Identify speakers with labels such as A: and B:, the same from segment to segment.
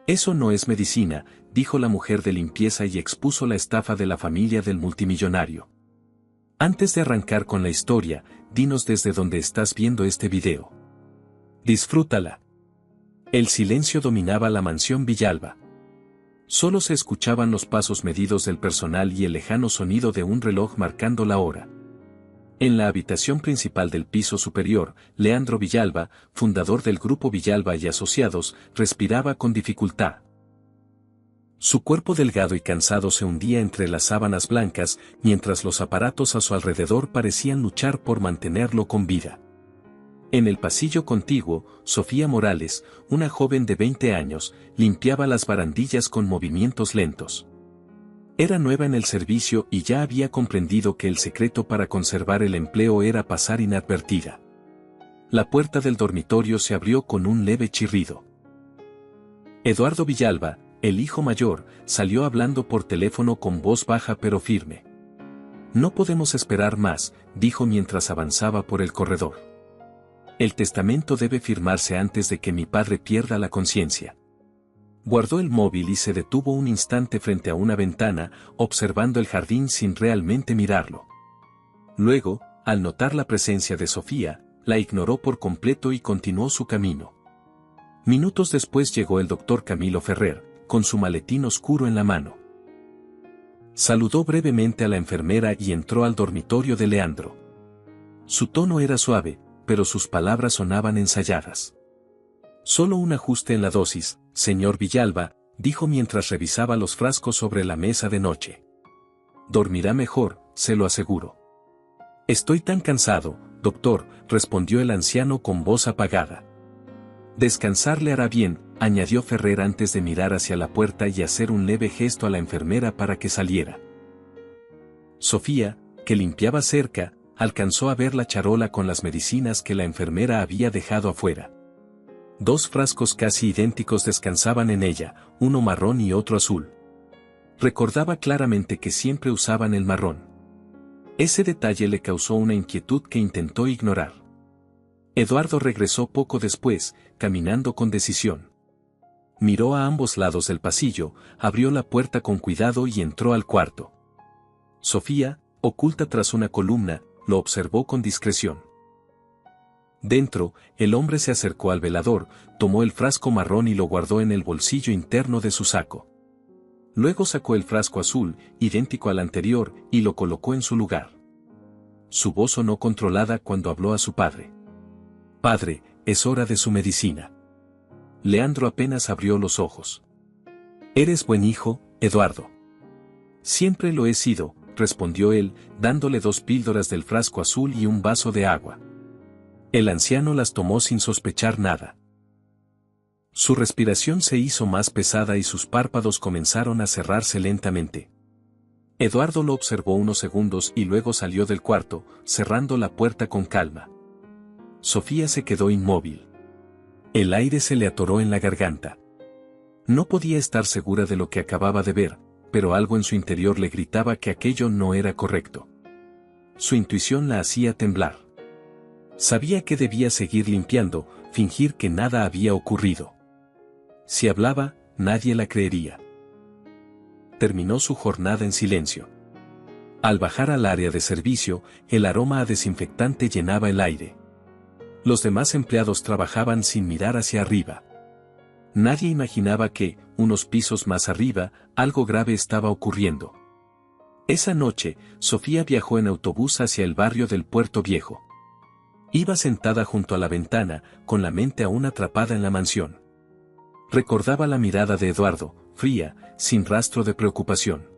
A: Eso no es medicina, dijo la mujer de limpieza y expuso la estafa de la familia del multimillonario. Antes de arrancar con la historia, dinos desde dónde estás viendo este video. Disfrútala. El silencio dominaba la mansión Villalba. Solo se escuchaban los pasos medidos del personal y el lejano sonido de un reloj marcando la hora. En la habitación principal del piso superior, Leandro Villalba, fundador del grupo Villalba y Asociados, respiraba con dificultad. Su cuerpo delgado y cansado se hundía entre las sábanas blancas, mientras los aparatos a su alrededor parecían luchar por mantenerlo con vida. En el pasillo contiguo, Sofía Morales, una joven de 20 años, limpiaba las barandillas con movimientos lentos. Era nueva en el servicio y ya había comprendido que el secreto para conservar el empleo era pasar inadvertida. La puerta del dormitorio se abrió con un leve chirrido. Eduardo Villalba, el hijo mayor, salió hablando por teléfono con voz baja pero firme. No podemos esperar más, dijo mientras avanzaba por el corredor. El testamento debe firmarse antes de que mi padre pierda la conciencia. Guardó el móvil y se detuvo un instante frente a una ventana, observando el jardín sin realmente mirarlo. Luego, al notar la presencia de Sofía, la ignoró por completo y continuó su camino. Minutos después llegó el doctor Camilo Ferrer, con su maletín oscuro en la mano. Saludó brevemente a la enfermera y entró al dormitorio de Leandro. Su tono era suave, pero sus palabras sonaban ensayadas. Solo un ajuste en la dosis, señor Villalba, dijo mientras revisaba los frascos sobre la mesa de noche. Dormirá mejor, se lo aseguro. Estoy tan cansado, doctor, respondió el anciano con voz apagada. Descansar le hará bien, añadió Ferrer antes de mirar hacia la puerta y hacer un leve gesto a la enfermera para que saliera. Sofía, que limpiaba cerca, alcanzó a ver la charola con las medicinas que la enfermera había dejado afuera. 2 frascos casi idénticos descansaban en ella, uno marrón y otro azul. Recordaba claramente que siempre usaban el marrón. Ese detalle le causó una inquietud que intentó ignorar. Eduardo regresó poco después, caminando con decisión. Miró a ambos lados del pasillo, abrió la puerta con cuidado y entró al cuarto. Sofía, oculta tras una columna, lo observó con discreción. Dentro, el hombre se acercó al velador, tomó el frasco marrón y lo guardó en el bolsillo interno de su saco. Luego sacó el frasco azul, idéntico al anterior, y lo colocó en su lugar. Su voz sonó controlada cuando habló a su padre. «Padre, es hora de su medicina». Leandro apenas abrió los ojos. «Eres buen hijo, Eduardo». «Siempre lo he sido», respondió él, dándole 2 píldoras del frasco azul y un vaso de agua. El anciano las tomó sin sospechar nada. Su respiración se hizo más pesada y sus párpados comenzaron a cerrarse lentamente. Eduardo lo observó unos segundos y luego salió del cuarto, cerrando la puerta con calma. Sofía se quedó inmóvil. El aire se le atoró en la garganta. No podía estar segura de lo que acababa de ver, pero algo en su interior le gritaba que aquello no era correcto. Su intuición la hacía temblar. Sabía que debía seguir limpiando, fingir que nada había ocurrido. Si hablaba, nadie la creería. Terminó su jornada en silencio. Al bajar al área de servicio, el aroma a desinfectante llenaba el aire. Los demás empleados trabajaban sin mirar hacia arriba. Nadie imaginaba que, unos pisos más arriba, algo grave estaba ocurriendo. Esa noche, Sofía viajó en autobús hacia el barrio del Puerto Viejo. Iba sentada junto a la ventana, con la mente aún atrapada en la mansión. Recordaba la mirada de Eduardo, fría, sin rastro de preocupación.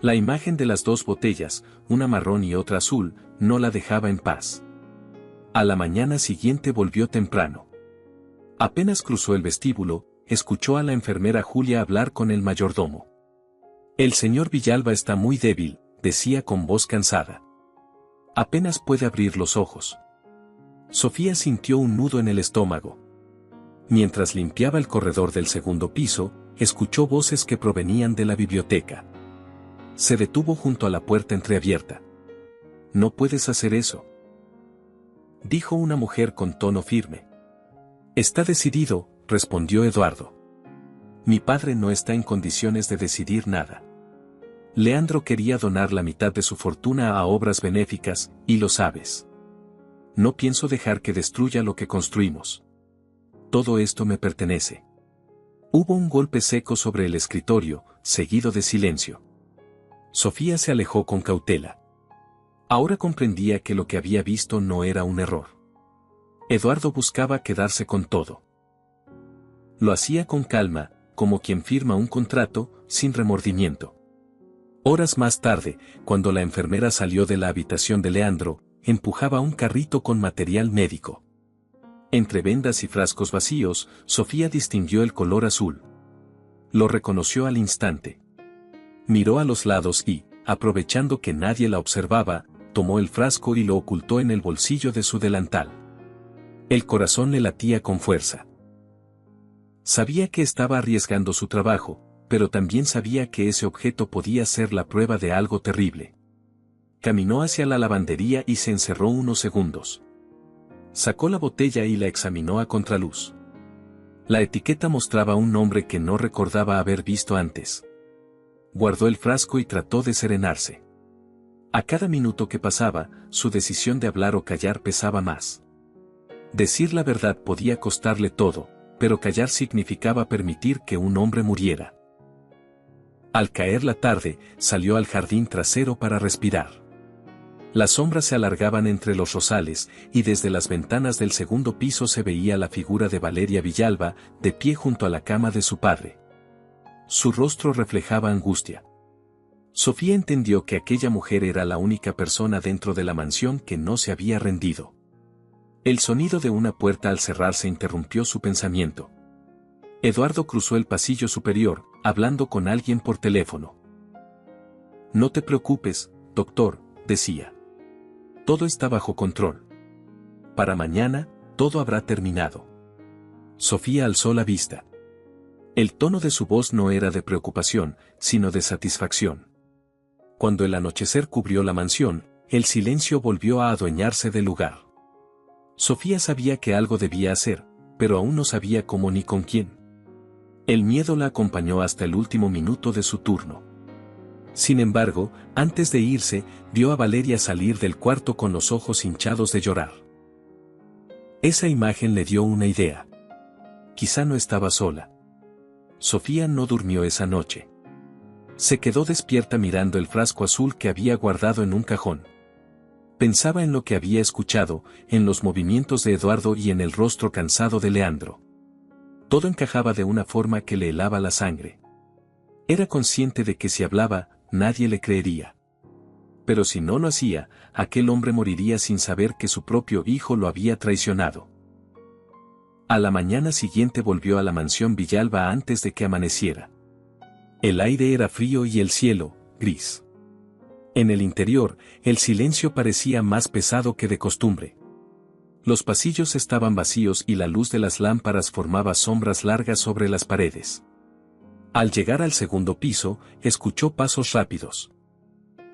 A: La imagen de las 2 botellas, una marrón y otra azul, no la dejaba en paz. A la mañana siguiente volvió temprano. Apenas cruzó el vestíbulo, escuchó a la enfermera Julia hablar con el mayordomo. «El señor Villalba está muy débil», decía con voz cansada. «Apenas puede abrir los ojos». Sofía sintió un nudo en el estómago. Mientras limpiaba el corredor del segundo piso, escuchó voces que provenían de la biblioteca. Se detuvo junto a la puerta entreabierta. «No puedes hacer eso», dijo una mujer con tono firme. «Está decidido», respondió Eduardo. Mi padre no está en condiciones de decidir nada. Leandro quería donar la mitad de su fortuna a obras benéficas, y lo sabes. No pienso dejar que destruya lo que construimos. Todo esto me pertenece. Hubo un golpe seco sobre el escritorio, seguido de silencio. Sofía se alejó con cautela. Ahora comprendía que lo que había visto no era un error. Eduardo buscaba quedarse con todo. Lo hacía con calma, como quien firma un contrato, sin remordimiento. Horas más tarde, cuando la enfermera salió de la habitación de Leandro, empujaba un carrito con material médico. Entre vendas y frascos vacíos, Sofía distinguió el color azul. Lo reconoció al instante. Miró a los lados y, aprovechando que nadie la observaba, tomó el frasco y lo ocultó en el bolsillo de su delantal. El corazón le latía con fuerza. Sabía que estaba arriesgando su trabajo, pero también sabía que ese objeto podía ser la prueba de algo terrible. Caminó hacia la lavandería y se encerró unos segundos. Sacó la botella y la examinó a contraluz. La etiqueta mostraba un nombre que no recordaba haber visto antes. Guardó el frasco y trató de serenarse. A cada minuto que pasaba, su decisión de hablar o callar pesaba más. Decir la verdad podía costarle todo, pero callar significaba permitir que un hombre muriera. Al caer la tarde, salió al jardín trasero para respirar. Las sombras se alargaban entre los rosales, y desde las ventanas del segundo piso se veía la figura de Valeria Villalba, de pie junto a la cama de su padre. Su rostro reflejaba angustia. Sofía entendió que aquella mujer era la única persona dentro de la mansión que no se había rendido. El sonido de una puerta al cerrarse interrumpió su pensamiento. Eduardo cruzó el pasillo superior, hablando con alguien por teléfono. «No te preocupes, doctor», decía. «Todo está bajo control. Para mañana, todo habrá terminado». Sofía alzó la vista. El tono de su voz no era de preocupación, sino de satisfacción. Cuando el anochecer cubrió la mansión, el silencio volvió a adueñarse del lugar. Sofía sabía que algo debía hacer, pero aún no sabía cómo ni con quién. El miedo la acompañó hasta el último minuto de su turno. Sin embargo, antes de irse, vio a Valeria salir del cuarto con los ojos hinchados de llorar. Esa imagen le dio una idea. Quizá no estaba sola. Sofía no durmió esa noche. Se quedó despierta mirando el frasco azul que había guardado en un cajón. Pensaba en lo que había escuchado, en los movimientos de Eduardo y en el rostro cansado de Leandro. Todo encajaba de una forma que le helaba la sangre. Era consciente de que si hablaba, nadie le creería. Pero si no lo hacía, aquel hombre moriría sin saber que su propio hijo lo había traicionado. A la mañana siguiente volvió a la mansión Villalba antes de que amaneciera. El aire era frío y el cielo, gris. En el interior, el silencio parecía más pesado que de costumbre. Los pasillos estaban vacíos y la luz de las lámparas formaba sombras largas sobre las paredes. Al llegar al segundo piso, escuchó pasos rápidos.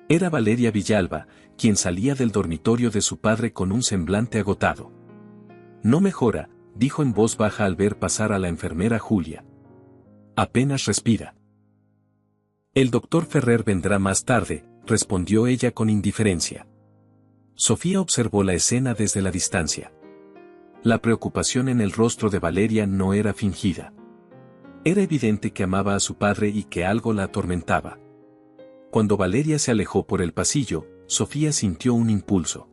A: Era Valeria Villalba, quien salía del dormitorio de su padre con un semblante agotado. «No mejora», dijo en voz baja al ver pasar a la enfermera Julia. «Apenas respira». «El doctor Ferrer vendrá más tarde», respondió ella con indiferencia. Sofía observó la escena desde la distancia. La preocupación en el rostro de Valeria no era fingida. Era evidente que amaba a su padre y que algo la atormentaba. Cuando Valeria se alejó por el pasillo, Sofía sintió un impulso.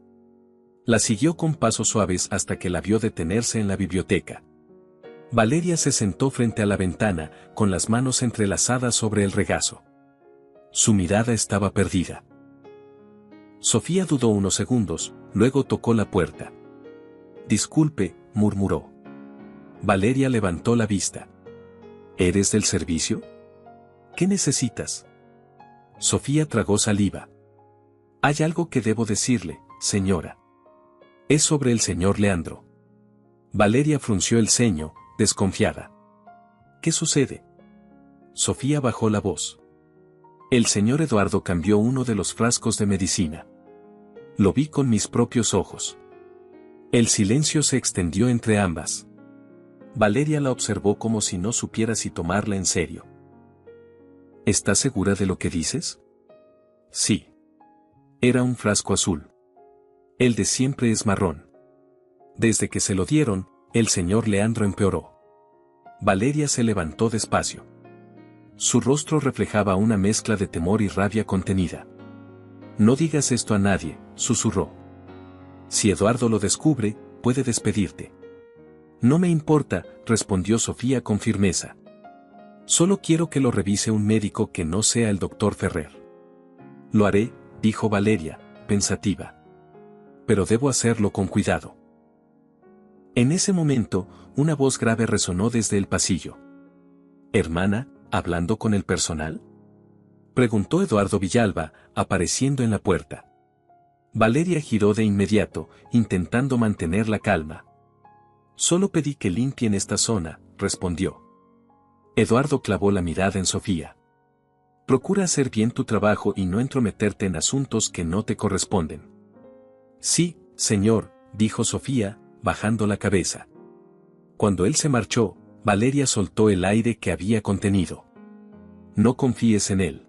A: La siguió con pasos suaves hasta que la vio detenerse en la biblioteca. Valeria se sentó frente a la ventana, con las manos entrelazadas sobre el regazo. Su mirada estaba perdida. Sofía dudó unos segundos, luego tocó la puerta. «Disculpe», murmuró. Valeria levantó la vista. «¿Eres del servicio? ¿Qué necesitas?» Sofía tragó saliva. «Hay algo que debo decirle, señora. Es sobre el señor Leandro». Valeria frunció el ceño, desconfiada. «¿Qué sucede?» Sofía bajó la voz. «El señor Eduardo cambió uno de los frascos de medicina. Lo vi con mis propios ojos». El silencio se extendió entre ambas. Valeria la observó como si no supiera si tomarla en serio. ¿Estás segura de lo que dices? Sí. Era un frasco azul. El de siempre es marrón. Desde que se lo dieron, el señor Leandro empeoró. Valeria se levantó despacio. Su rostro reflejaba una mezcla de temor y rabia contenida. No digas esto a nadie, susurró. Si Eduardo lo descubre, puede despedirte. No me importa, respondió Sofía con firmeza. Solo quiero que lo revise un médico que no sea el doctor Ferrer. Lo haré, dijo Valeria, pensativa. Pero debo hacerlo con cuidado. En ese momento, una voz grave resonó desde el pasillo. «Hermana, ¿hablando con el personal?», preguntó Eduardo Villalba, apareciendo en la puerta. Valeria giró de inmediato, intentando mantener la calma. «Solo pedí que limpien esta zona», respondió. Eduardo clavó la mirada en Sofía. «Procura hacer bien tu trabajo y no entrometerte en asuntos que no te corresponden». «Sí, señor», dijo Sofía, bajando la cabeza. Cuando él se marchó, Valeria soltó el aire que había contenido. «No confíes en él»,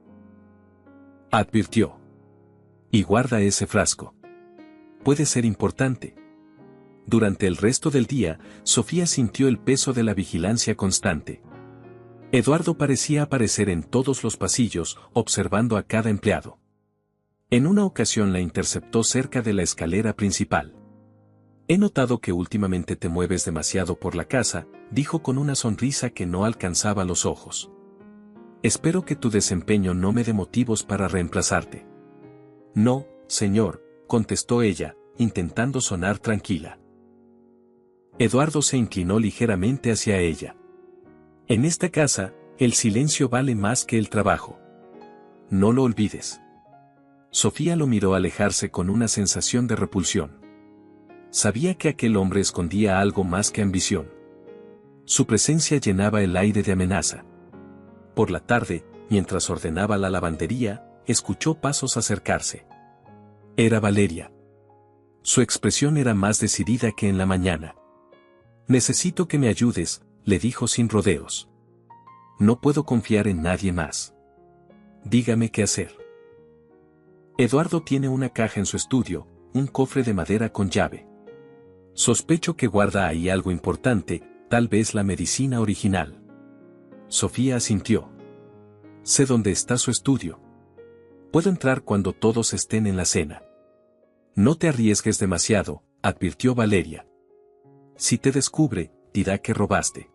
A: advirtió. «Y guarda ese frasco. Puede ser importante». Durante el resto del día, Sofía sintió el peso de la vigilancia constante. Eduardo parecía aparecer en todos los pasillos, observando a cada empleado. En una ocasión la interceptó cerca de la escalera principal. «He notado que últimamente te mueves demasiado por la casa», dijo con una sonrisa que no alcanzaba los ojos. «Espero que tu desempeño no me dé motivos para reemplazarte». «No, señor», contestó ella, intentando sonar tranquila. Eduardo se inclinó ligeramente hacia ella. «Enesta casa, el silencio vale más que el trabajo. No lo olvides». Sofía lo miró alejarse con una sensación de repulsión. Sabía que aquel hombre escondía algo más que ambición. Su presencia llenaba el aire de amenaza. Por la tarde, mientras ordenaba la lavandería, escuchó pasos acercarse. Era Valeria. Su expresión era más decidida que en la mañana. «Necesito que me ayudes», le dijo sin rodeos. «No puedo confiar en nadie más. Dígame qué hacer». Eduardo tiene una caja en su estudio, un cofre de madera con llave. Sospecho que guarda ahí algo importante, tal vez la medicina original. Sofía asintió. «Sé dónde está su estudio. Puedo entrar cuando todos estén en la cena». «No te arriesgues demasiado», advirtió Valeria. «Si te descubre, dirá que robaste».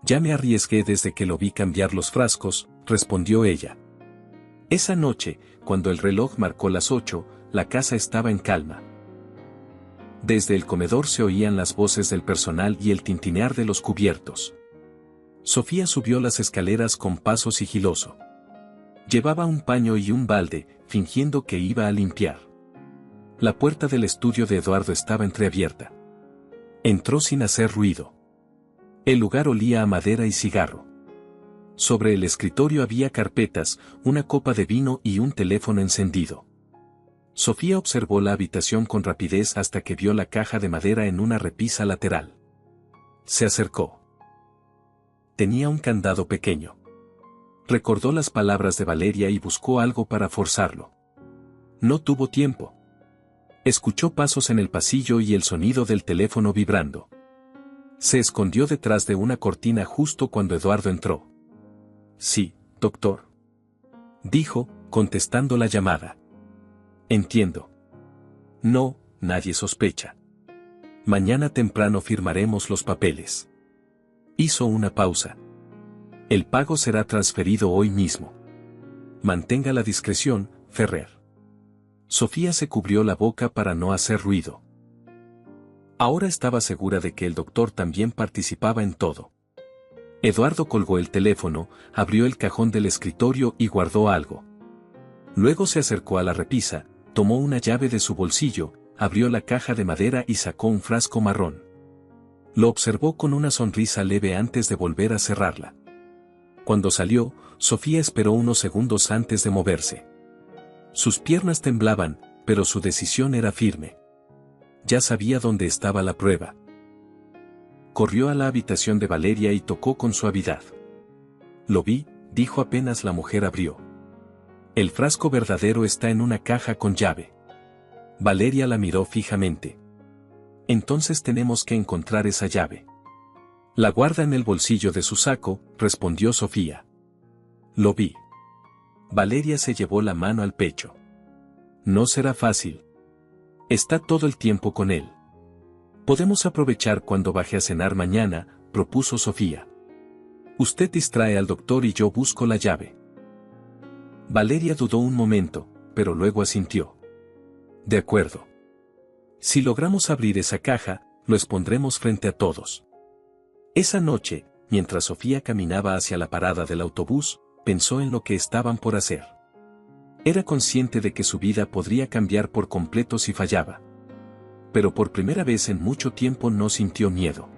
A: «Ya me arriesgué desde que lo vi cambiar los frascos», respondió ella. Esa noche, cuando el reloj marcó las 8, la casa estaba en calma. Desde el comedor se oían las voces del personal y el tintinear de los cubiertos. Sofía subió las escaleras con paso sigiloso. Llevaba un paño y un balde, fingiendo que iba a limpiar. La puerta del estudio de Eduardo estaba entreabierta. Entró sin hacer ruido. El lugar olía a madera y cigarro. Sobre el escritorio había carpetas, una copa de vino y un teléfono encendido. Sofía observó la habitación con rapidez hasta que vio la caja de madera en una repisa lateral. Se acercó. Tenía un candado pequeño. Recordó las palabras de Valeria y buscó algo para forzarlo. No tuvo tiempo. Escuchó pasos en el pasillo y el sonido del teléfono vibrando. Se escondió detrás de una cortina justo cuando Eduardo entró. «Sí, doctor», dijo, contestando la llamada. «Entiendo». «No, nadie sospecha. Mañana temprano firmaremos los papeles». Hizo una pausa. «El pago será transferido hoy mismo. Mantenga la discreción, Ferrer». Sofía se cubrió la boca para no hacer ruido. Ahora estaba segura de que el doctor también participaba en todo. Eduardo colgó el teléfono, abrió el cajón del escritorio y guardó algo. Luego se acercó a la repisa, tomó una llave de su bolsillo, abrió la caja de madera y sacó un frasco marrón. Lo observó con una sonrisa leve antes de volver a cerrarla. Cuando salió, Sofía esperó unos segundos antes de moverse. Sus piernas temblaban, pero su decisión era firme. Ya sabía dónde estaba la prueba. Corrió a la habitación de Valeria y tocó con suavidad. Lo vi, dijo apenas la mujer abrió. El frasco verdadero está en una caja con llave. Valeria la miró fijamente. Entonces tenemos que encontrar esa llave. La guarda en el bolsillo de su saco, respondió Sofía. Lo vi. Valeria se llevó la mano al pecho. No será fácil. Está todo el tiempo con él. Podemos aprovechar cuando baje a cenar mañana, propuso Sofía. Usted distrae al doctor y yo busco la llave. Valeria dudó un momento, pero luego asintió. De acuerdo. Si logramos abrir esa caja, lo expondremos frente a todos. Esa noche, mientras Sofía caminaba hacia la parada del autobús, pensó en lo que estaban por hacer. Era consciente de que su vida podría cambiar por completo si fallaba. Pero por primera vez en mucho tiempo no sintió miedo.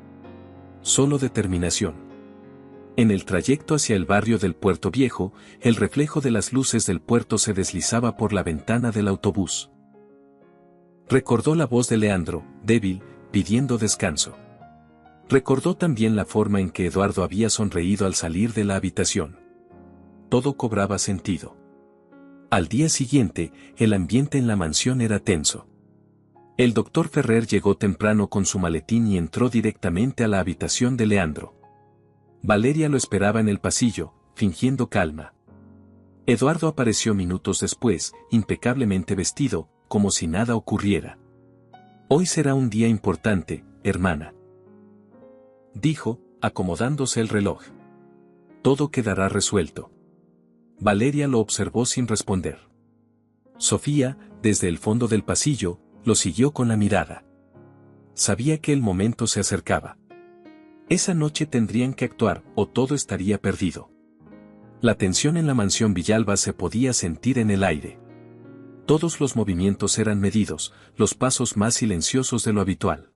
A: Solo determinación. En el trayecto hacia el barrio del Puerto Viejo, el reflejo de las luces del puerto se deslizaba por la ventana del autobús. Recordó la voz de Leandro, débil, pidiendo descanso. Recordó también la forma en que Eduardo había sonreído al salir de la habitación. Todo cobraba sentido. Al día siguiente, el ambiente en la mansión era tenso. El doctor Ferrer llegó temprano con su maletín y entró directamente a la habitación de Leandro. Valeria lo esperaba en el pasillo, fingiendo calma. Eduardo apareció minutos después, impecablemente vestido, como si nada ocurriera. Hoy será un día importante, hermana, dijo, acomodándose el reloj. Todo quedará resuelto. Valeria lo observó sin responder. Sofía, desde el fondo del pasillo, lo siguió con la mirada. Sabía que el momento se acercaba. Esa noche tendrían que actuar o todo estaría perdido. La tensión en la mansión Villalba se podía sentir en el aire. Todos los movimientos eran medidos, los pasos más silenciosos de lo habitual.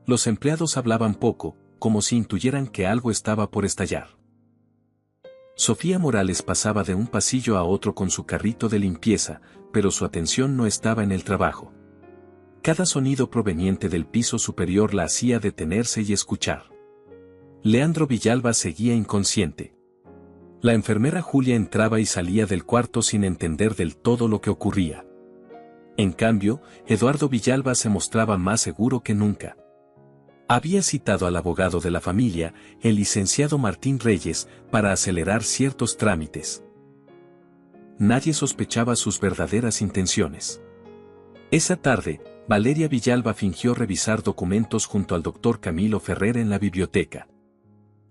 A: Los empleados hablaban poco, como si intuyeran que algo estaba por estallar. Sofía Morales pasaba de un pasillo a otro con su carrito de limpieza, pero su atención no estaba en el trabajo. Cada sonido proveniente del piso superior la hacía detenerse y escuchar. Leandro Villalba seguía inconsciente. La enfermera Julia entraba y salía del cuarto sin entender del todo lo que ocurría. En cambio, Eduardo Villalba se mostraba más seguro que nunca. Había citado al abogado de la familia, el licenciado Martín Reyes, para acelerar ciertos trámites. Nadie sospechaba sus verdaderas intenciones. Esa tarde, Valeria Villalba fingió revisar documentos junto al doctor Camilo Ferrer en la biblioteca.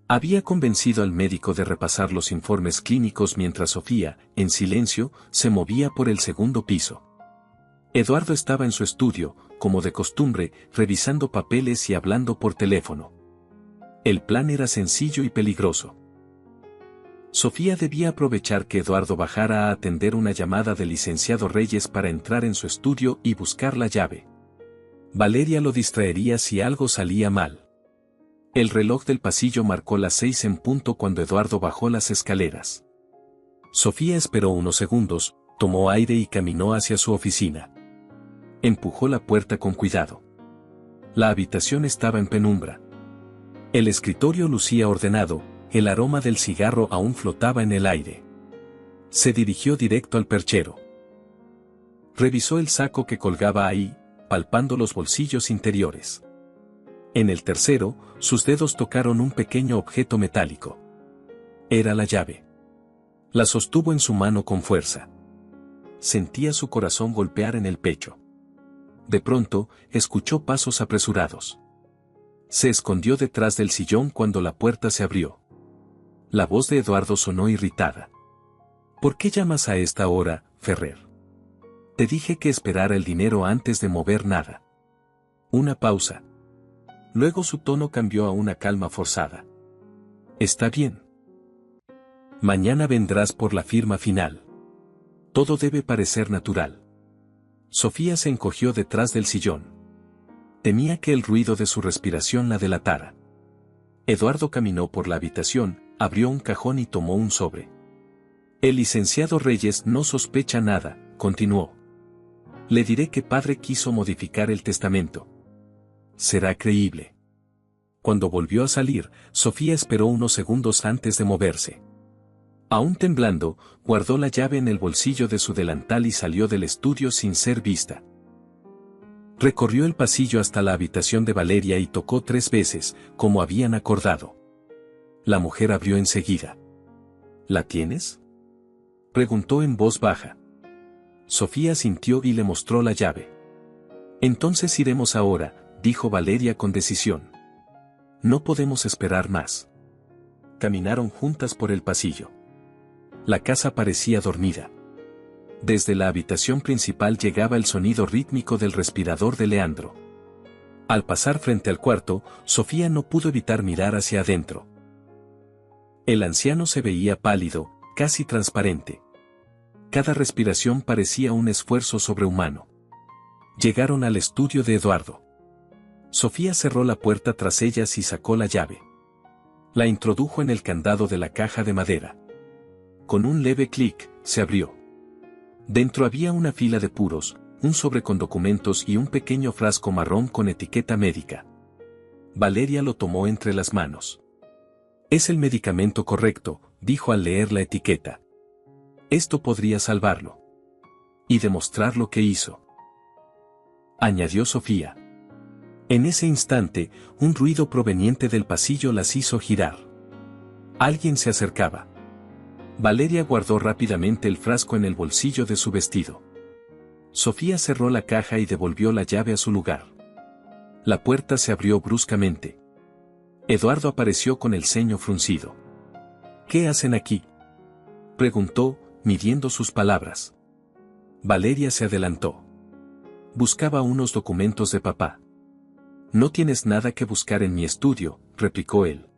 A: Había convencido al médico de repasar los informes clínicos mientras Sofía, en silencio, se movía por el segundo piso. Eduardo estaba en su estudio, como de costumbre, revisando papeles y hablando por teléfono. El plan era sencillo y peligroso. Sofía debía aprovechar que Eduardo bajara a atender una llamada del licenciado Reyes para entrar en su estudio y buscar la llave. Valeria lo distraería si algo salía mal. El reloj del pasillo marcó las 6 en punto cuando Eduardo bajó las escaleras. Sofía esperó unos segundos, tomó aire y caminó hacia su oficina. Empujó la puerta con cuidado. La habitación estaba en penumbra. El escritorio lucía ordenado, el aroma del cigarro aún flotaba en el aire. Se dirigió directo al perchero. Revisó el saco que colgaba ahí, palpando los bolsillos interiores. En el tercero, sus dedos tocaron un pequeño objeto metálico. Era la llave. La sostuvo en su mano con fuerza. Sentía su corazón golpear en el pecho. De pronto, escuchó pasos apresurados. Se escondió detrás del sillón cuando la puerta se abrió. La voz de Eduardo sonó irritada. ¿Por qué llamas a esta hora, Ferrer? Te dije que esperara el dinero antes de mover nada. Una pausa. Luego su tono cambió a una calma forzada. Está bien. Mañana vendrás por la firma final. Todo debe parecer natural. Sofía se encogió detrás del sillón. Temía que el ruido de su respiración la delatara. Eduardo caminó por la habitación, abrió un cajón y tomó un sobre. El licenciado Reyes no sospecha nada, continuó. Le diré que padre quiso modificar el testamento. Será creíble. Cuando volvió a salir, Sofía esperó unos segundos antes de moverse. Aún temblando, guardó la llave en el bolsillo de su delantal y salió del estudio sin ser vista. Recorrió el pasillo hasta la habitación de Valeria y tocó 3 veces, como habían acordado. La mujer abrió enseguida. ¿La tienes?, preguntó en voz baja. Sofía asintió y le mostró la llave. Entonces iremos ahora, dijo Valeria con decisión. No podemos esperar más. Caminaron juntas por el pasillo. La casa parecía dormida. Desde la habitación principal llegaba el sonido rítmico del respirador de Leandro. Al pasar frente al cuarto, Sofía no pudo evitar mirar hacia adentro. El anciano se veía pálido, casi transparente. Cada respiración parecía un esfuerzo sobrehumano. Llegaron al estudio de Eduardo. Sofía cerró la puerta tras ellas y sacó la llave. La introdujo en el candado de la caja de madera. Con un leve clic, se abrió. Dentro había una fila de puros, un sobre con documentos y un pequeño frasco marrón con etiqueta médica. Valeria lo tomó entre las manos. Es el medicamento correcto, dijo al leer la etiqueta. Esto podría salvarlo. Y demostrar lo que hizo, añadió Sofía. En ese instante, un ruido proveniente del pasillo las hizo girar. Alguien se acercaba. Valeria guardó rápidamente el frasco en el bolsillo de su vestido. Sofía cerró la caja y devolvió la llave a su lugar. La puerta se abrió bruscamente. Eduardo apareció con el ceño fruncido. ¿Qué hacen aquí?, preguntó, midiendo sus palabras. Valeria se adelantó. Buscaba unos documentos de papá. No tienes nada que buscar en mi estudio, replicó él.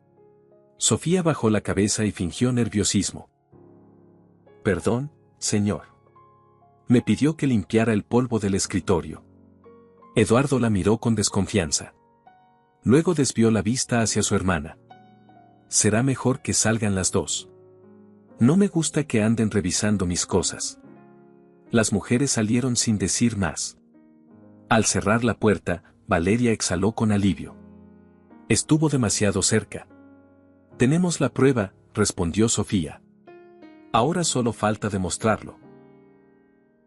A: Sofía bajó la cabeza y fingió nerviosismo. Perdón, señor. Me pidió que limpiara el polvo del escritorio. Eduardo la miró con desconfianza. Luego desvió la vista hacia su hermana. Será mejor que salgan las dos. No me gusta que anden revisando mis cosas. Las mujeres salieron sin decir más. Al cerrar la puerta, Valeria exhaló con alivio. Estuvo demasiado cerca. Tenemos la prueba, respondió Sofía. Ahora solo falta demostrarlo.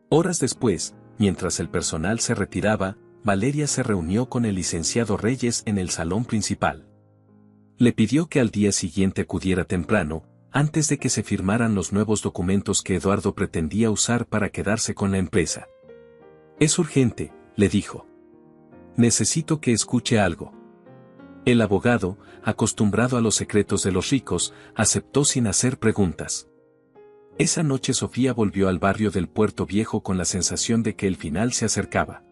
A: Horas después, mientras el personal se retiraba, Valeria se reunió con el licenciado Reyes en el salón principal. Le pidió que al día siguiente acudiera temprano, antes de que se firmaran los nuevos documentos que Eduardo pretendía usar para quedarse con la empresa. Es urgente, le dijo. Necesito que escuche algo. El abogado, acostumbrado a los secretos de los ricos, aceptó sin hacer preguntas. Esa noche Sofía volvió al barrio del Puerto Viejo con la sensación de que el final se acercaba.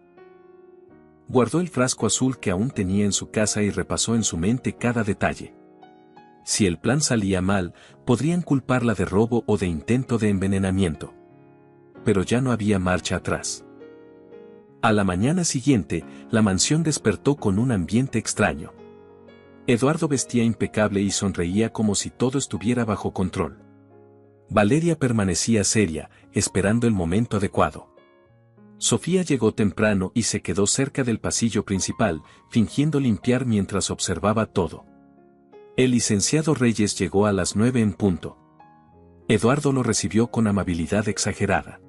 A: Guardó el frasco azul que aún tenía en su casa y repasó en su mente cada detalle. Si el plan salía mal, podrían culparla de robo o de intento de envenenamiento. Pero ya no había marcha atrás. A la mañana siguiente, la mansión despertó con un ambiente extraño. Eduardo vestía impecable y sonreía como si todo estuviera bajo control. Valeria permanecía seria, esperando el momento adecuado. Sofía llegó temprano y se quedó cerca del pasillo principal, fingiendo limpiar mientras observaba todo. El licenciado Reyes llegó a las 9 en punto. Eduardo lo recibió con amabilidad exagerada.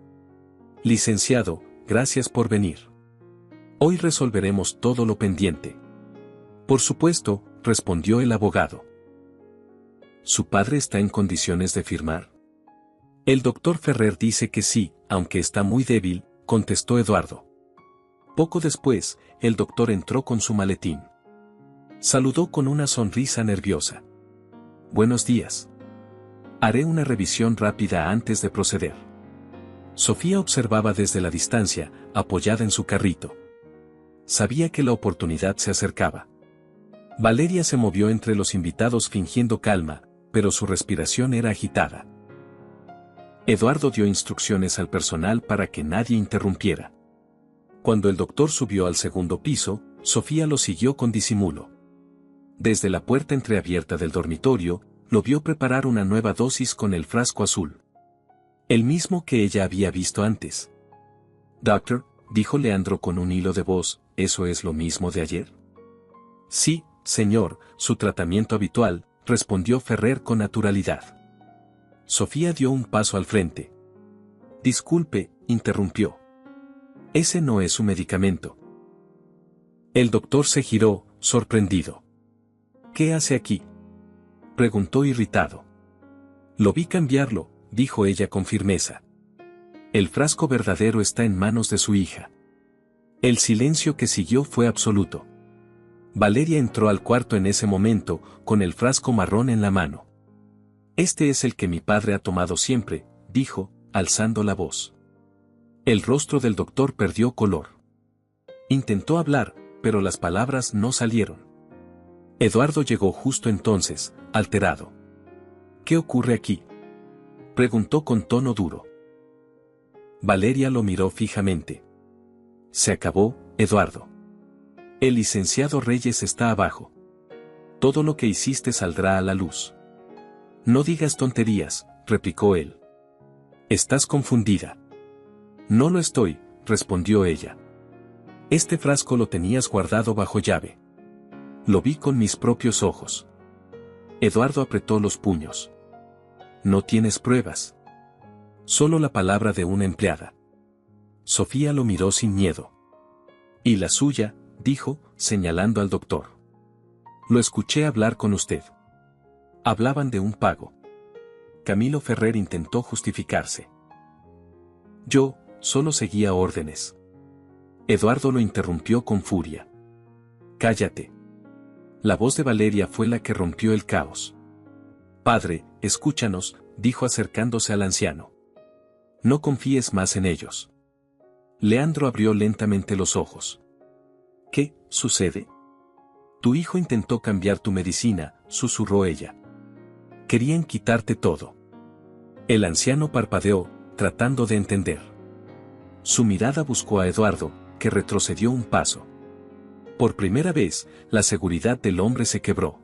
A: Licenciado, gracias por venir. Hoy resolveremos todo lo pendiente. Por supuesto, respondió el abogado. ¿Su padre está en condiciones de firmar? El doctor Ferrer dice que sí, aunque está muy débil, contestó Eduardo. Poco después, el doctor entró con su maletín. Saludó con una sonrisa nerviosa. Buenos días. Haré una revisión rápida antes de proceder. Sofía observaba desde la distancia, apoyada en su carrito. Sabía que la oportunidad se acercaba. Valeria se movió entre los invitados fingiendo calma, pero su respiración era agitada. Eduardo dio instrucciones al personal para que nadie interrumpiera. Cuando el doctor subió al segundo piso, Sofía lo siguió con disimulo. Desde la puerta entreabierta del dormitorio, lo vio preparar una nueva dosis con el frasco azul. El mismo que ella había visto antes. Doctor, dijo Leandro con un hilo de voz, ¿eso es lo mismo de ayer? Sí, señor, su tratamiento habitual, respondió Ferrer con naturalidad. Sofía dio un paso al frente. Disculpe, interrumpió. Ese no es su medicamento. El doctor se giró, sorprendido. ¿Qué hace aquí?, preguntó irritado. Lo vi cambiarlo, dijo ella con firmeza. El frasco verdadero está en manos de su hija. El silencio que siguió fue absoluto. Valeria entró al cuarto en ese momento, con el frasco marrón en la mano. Este es el que mi padre ha tomado siempre, dijo, alzando la voz. El rostro del doctor perdió color. Intentó hablar, pero las palabras no salieron. Eduardo llegó justo entonces, alterado. ¿Qué ocurre aquí?, preguntó con tono duro. Valeria lo miró fijamente. Se acabó, Eduardo. El licenciado Reyes está abajo. Todo lo que hiciste saldrá a la luz. No digas tonterías, replicó él. Estás confundida. No lo estoy, respondió ella. Este frasco lo tenías guardado bajo llave. Lo vi con mis propios ojos. Eduardo apretó los puños. No tienes pruebas. Solo la palabra de una empleada. Sofía lo miró sin miedo. Y la suya, dijo, señalando al doctor. Lo escuché hablar con usted. Hablaban de un pago. Camilo Ferrer intentó justificarse. Yo, solo seguía órdenes. Eduardo lo interrumpió con furia. Cállate. La voz de Valeria fue la que rompió el caos. Padre, escúchanos, dijo acercándose al anciano. No confíes más en ellos. Leandro abrió lentamente los ojos. ¿Qué sucede? Tu hijo intentó cambiar tu medicina, susurró ella. Querían quitarte todo. El anciano parpadeó, tratando de entender. Su mirada buscó a Eduardo, que retrocedió un paso. Por primera vez, la seguridad del hombre se quebró.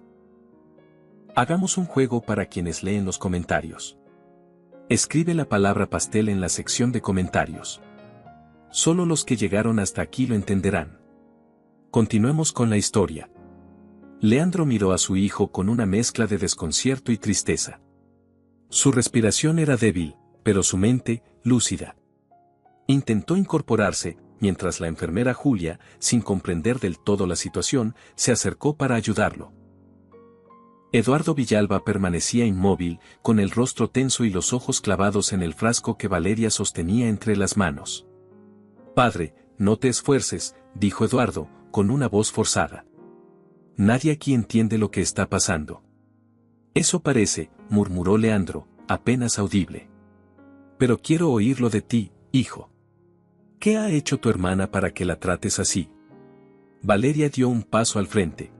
A: Hagamos un juego para quienes leen los comentarios. Escribe la palabra pastel en la sección de comentarios. Solo los que llegaron hasta aquí lo entenderán. Continuemos con la historia. Leandro miró a su hijo con una mezcla de desconcierto y tristeza. Su respiración era débil, pero su mente, lúcida. Intentó incorporarse, mientras la enfermera Julia, sin comprender del todo la situación, se acercó para ayudarlo. Eduardo Villalba permanecía inmóvil, con el rostro tenso y los ojos clavados en el frasco que Valeria sostenía entre las manos. Padre, no te esfuerces, dijo Eduardo, con una voz forzada. Nadie aquí entiende lo que está pasando. Eso parece, murmuró Leandro, apenas audible. Pero quiero oírlo de ti, hijo. ¿Qué ha hecho tu hermana para que la trates así? Valeria dio un paso al frente.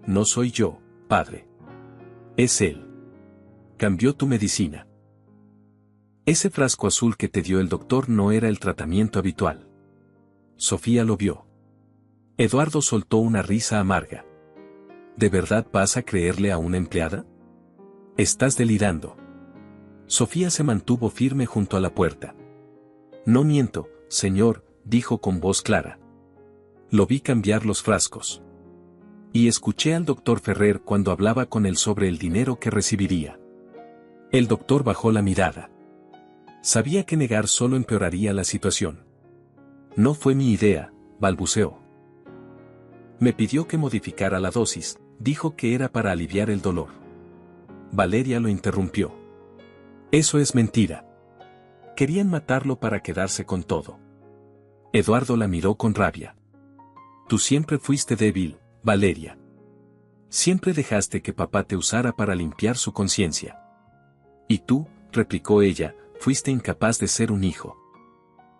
A: No soy yo, padre. Es él. Cambió tu medicina. Ese frasco azul que te dio el doctor no era el tratamiento habitual. Sofía lo vio. Eduardo soltó una risa amarga. ¿De verdad vas a creerle a una empleada? Estás delirando. Sofía se mantuvo firme junto a la puerta. No miento, señor, dijo con voz clara. Lo vi cambiar los frascos. Y escuché al doctor Ferrer cuando hablaba con él sobre el dinero que recibiría. El doctor bajó la mirada. Sabía que negar solo empeoraría la situación. No fue mi idea, balbuceó. Me pidió que modificara la dosis, dijo que era para aliviar el dolor. Valeria lo interrumpió. Eso es mentira. Querían matarlo para quedarse con todo. Eduardo la miró con rabia. Tú siempre fuiste débil, Valeria. Siempre dejaste que papá te usara para limpiar su conciencia. Y tú, replicó ella, fuiste incapaz de ser un hijo.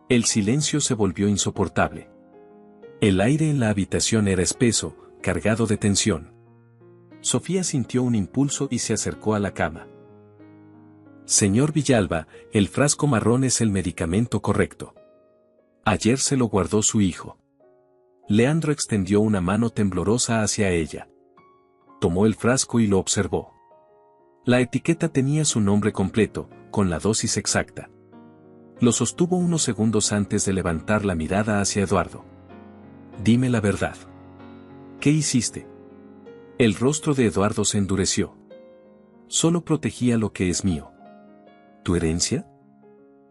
A: El silencio se volvió insoportable. El aire en la habitación era espeso, cargado de tensión. Sofía sintió un impulso y se acercó a la cama. Señor Villalba, el frasco marrón es el medicamento correcto. Ayer se lo guardó su hijo. Leandro extendió una mano temblorosa hacia ella. Tomó el frasco y lo observó. La etiqueta tenía su nombre completo, con la dosis exacta. Lo sostuvo unos segundos antes de levantar la mirada hacia Eduardo. Dime la verdad. ¿Qué hiciste? El rostro de Eduardo se endureció. Solo protegía lo que es mío. ¿Tu herencia?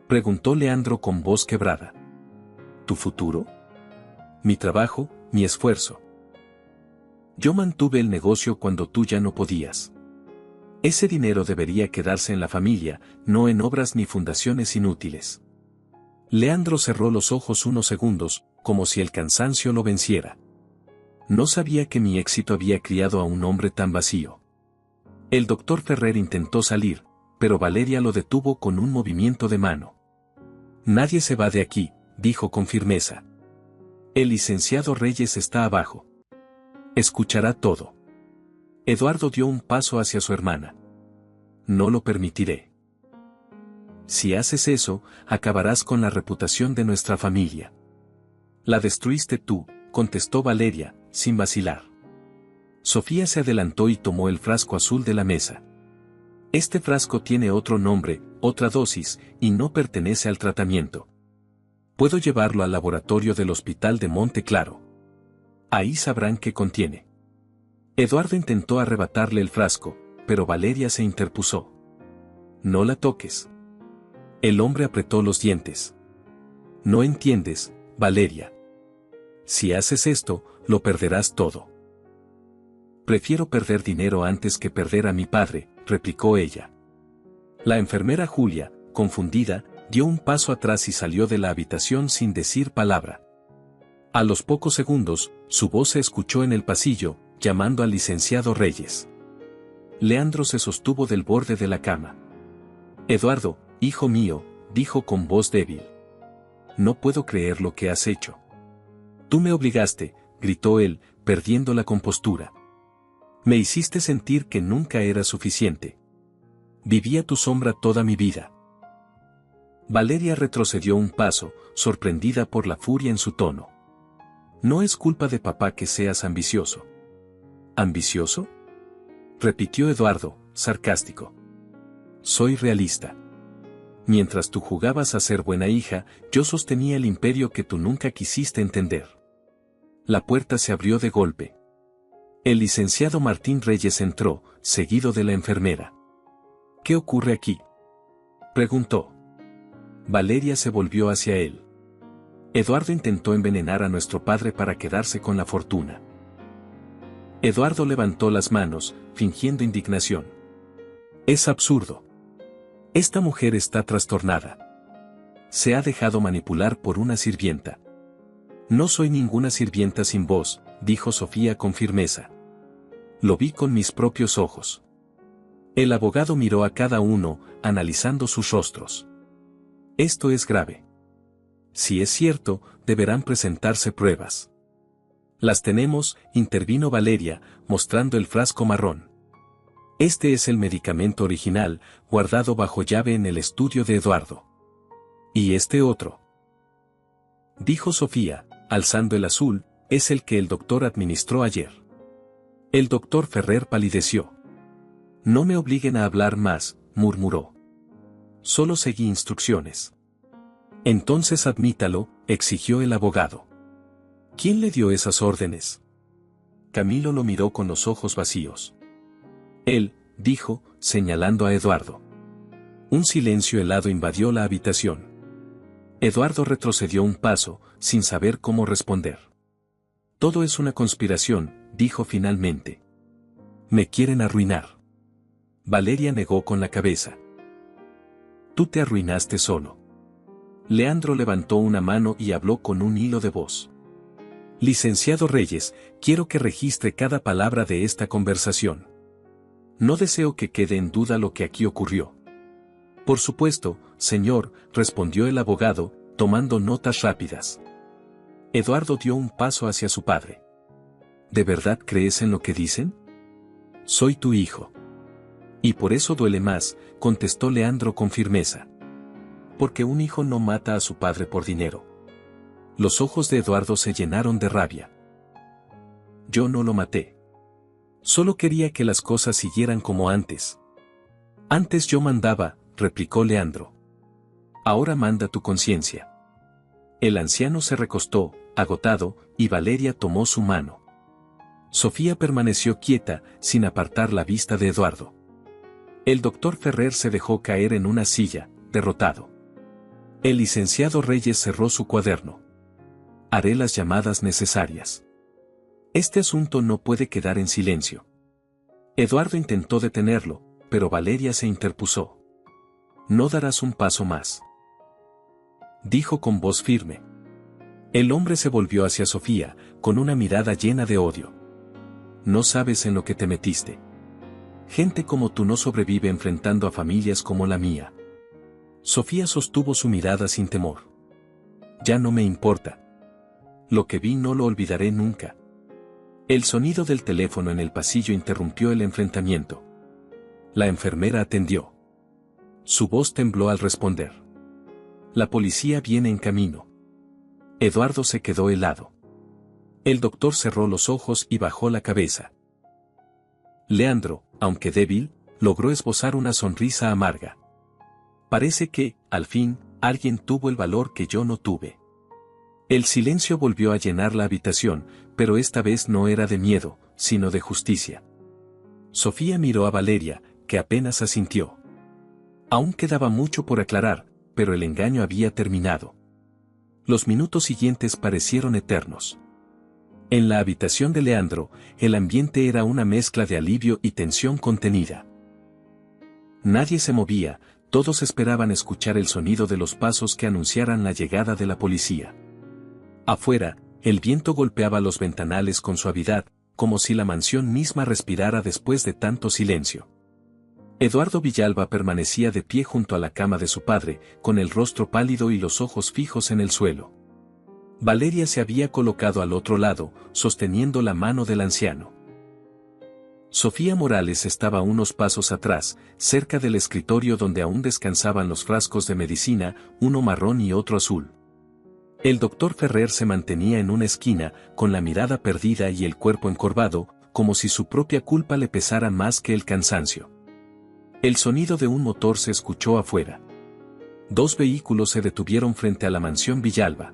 A: Preguntó Leandro con voz quebrada. ¿Tu futuro? Mi trabajo, mi esfuerzo. Yo mantuve el negocio cuando tú ya no podías. Ese dinero debería quedarse en la familia, no en obras ni fundaciones inútiles. Leandro cerró los ojos unos segundos, como si el cansancio lo venciera. No sabía que mi éxito había criado a un hombre tan vacío. El doctor Ferrer intentó salir, pero Valeria lo detuvo con un movimiento de mano. Nadie se va de aquí, dijo con firmeza. El licenciado Reyes está abajo. Escuchará todo. Eduardo dio un paso hacia su hermana. No lo permitiré. Si haces eso, acabarás con la reputación de nuestra familia. La destruiste tú, contestó Valeria, sin vacilar. Sofía se adelantó y tomó el frasco azul de la mesa. Este frasco tiene otro nombre, otra dosis, y no pertenece al tratamiento. Puedo llevarlo al laboratorio del Hospital de Monte Claro. Ahí sabrán qué contiene. Eduardo intentó arrebatarle el frasco, pero Valeria se interpuso. No la toques. El hombre apretó los dientes. No entiendes, Valeria. Si haces esto, lo perderás todo. Prefiero perder dinero antes que perder a mi padre, replicó ella. La enfermera Julia, confundida, dio un paso atrás y salió de la habitación sin decir palabra. A los pocos segundos, su voz se escuchó en el pasillo, llamando al licenciado Reyes. Leandro se sostuvo del borde de la cama. Eduardo, hijo mío, dijo con voz débil. No puedo creer lo que has hecho. Tú me obligaste, gritó él, perdiendo la compostura. Me hiciste sentir que nunca era suficiente. Viví a tu sombra toda mi vida. Valeria retrocedió un paso, sorprendida por la furia en su tono. No es culpa de papá que seas ambicioso. ¿Ambicioso? Repitió Eduardo, sarcástico. Soy realista. Mientras tú jugabas a ser buena hija, yo sostenía el imperio que tú nunca quisiste entender. La puerta se abrió de golpe. El licenciado Martín Reyes entró, seguido de la enfermera. ¿Qué ocurre aquí?, preguntó. Valeria se volvió hacia él. Eduardo intentó envenenar a nuestro padre para quedarse con la fortuna. Eduardo levantó las manos, fingiendo indignación. Es absurdo. Esta mujer está trastornada. Se ha dejado manipular por una sirvienta. No soy ninguna sirvienta sin voz, dijo Sofía con firmeza. Lo vi con mis propios ojos. El abogado miró a cada uno, analizando sus rostros. Esto es grave. Si es cierto, deberán presentarse pruebas. Las tenemos, intervino Valeria, mostrando el frasco marrón. Este es el medicamento original, guardado bajo llave en el estudio de Eduardo. ¿Y este otro?, dijo Sofía, alzando el azul, es el que el doctor administró ayer. El doctor Ferrer palideció. No me obliguen a hablar más, murmuró. Solo seguí instrucciones. Entonces admítalo, exigió el abogado. ¿Quién le dio esas órdenes? Camilo lo miró con los ojos vacíos. Él, dijo, señalando a Eduardo. Un silencio helado invadió la habitación. Eduardo retrocedió un paso, sin saber cómo responder. Todo es una conspiración, dijo finalmente. Me quieren arruinar. Valeria negó con la cabeza. Tú te arruinaste solo. Leandro levantó una mano y habló con un hilo de voz. Licenciado Reyes, quiero que registre cada palabra de esta conversación. No deseo que quede en duda lo que aquí ocurrió. Por supuesto, señor, respondió el abogado, tomando notas rápidas. Eduardo dio un paso hacia su padre. ¿De verdad crees en lo que dicen? Soy tu hijo. Y por eso duele más, contestó Leandro con firmeza. Porque un hijo no mata a su padre por dinero. Los ojos de Eduardo se llenaron de rabia. Yo no lo maté. Solo quería que las cosas siguieran como antes. Antes yo mandaba, replicó Leandro. Ahora manda tu conciencia. El anciano se recostó, agotado, y Valeria tomó su mano. Sofía permaneció quieta, sin apartar la vista de Eduardo. El doctor Ferrer se dejó caer en una silla, derrotado. El licenciado Reyes cerró su cuaderno. Haré las llamadas necesarias. Este asunto no puede quedar en silencio. Eduardo intentó detenerlo, pero Valeria se interpuso. No darás un paso más, dijo con voz firme. El hombre se volvió hacia Sofía, con una mirada llena de odio. No sabes en lo que te metiste. Gente como tú no sobrevive enfrentando a familias como la mía. Sofía sostuvo su mirada sin temor. Ya no me importa. Lo que vi no lo olvidaré nunca. El sonido del teléfono en el pasillo interrumpió el enfrentamiento. La enfermera atendió. Su voz tembló al responder. La policía viene en camino. Eduardo se quedó helado. El doctor cerró los ojos y bajó la cabeza. Leandro, aunque débil, logró esbozar una sonrisa amarga. Parece que, al fin, alguien tuvo el valor que yo no tuve. El silencio volvió a llenar la habitación, pero esta vez no era de miedo, sino de justicia. Sofía miró a Valeria, que apenas asintió. Aún quedaba mucho por aclarar, pero el engaño había terminado. Los minutos siguientes parecieron eternos. En la habitación de Leandro, el ambiente era una mezcla de alivio y tensión contenida. Nadie se movía, todos esperaban escuchar el sonido de los pasos que anunciaran la llegada de la policía. Afuera, el viento golpeaba los ventanales con suavidad, como si la mansión misma respirara después de tanto silencio. Eduardo Villalba permanecía de pie junto a la cama de su padre, con el rostro pálido y los ojos fijos en el suelo. Valeria se había colocado al otro lado, sosteniendo la mano del anciano. Sofía Morales estaba unos pasos atrás, cerca del escritorio donde aún descansaban los frascos de medicina, uno marrón y otro azul. El doctor Ferrer se mantenía en una esquina, con la mirada perdida y el cuerpo encorvado, como si su propia culpa le pesara más que el cansancio. El sonido de un motor se escuchó afuera. 2 vehículos se detuvieron frente a la mansión Villalba.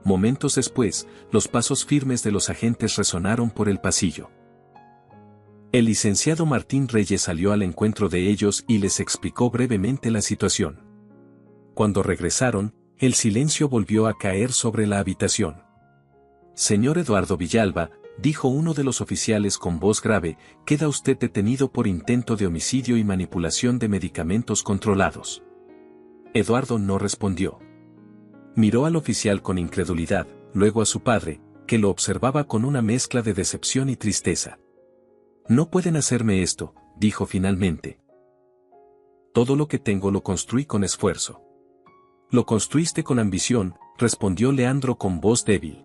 A: Momentos después, los pasos firmes de los agentes resonaron por el pasillo. El licenciado Martín Reyes salió al encuentro de ellos y les explicó brevemente la situación. Cuando regresaron, el silencio volvió a caer sobre la habitación. Señor Eduardo Villalba, dijo uno de los oficiales con voz grave, queda usted detenido por intento de homicidio y manipulación de medicamentos controlados. Eduardo no respondió. Miró al oficial con incredulidad, luego a su padre, que lo observaba con una mezcla de decepción y tristeza. No pueden hacerme esto, dijo finalmente. Todo lo que tengo lo construí con esfuerzo. Lo construiste con ambición, respondió Leandro con voz débil.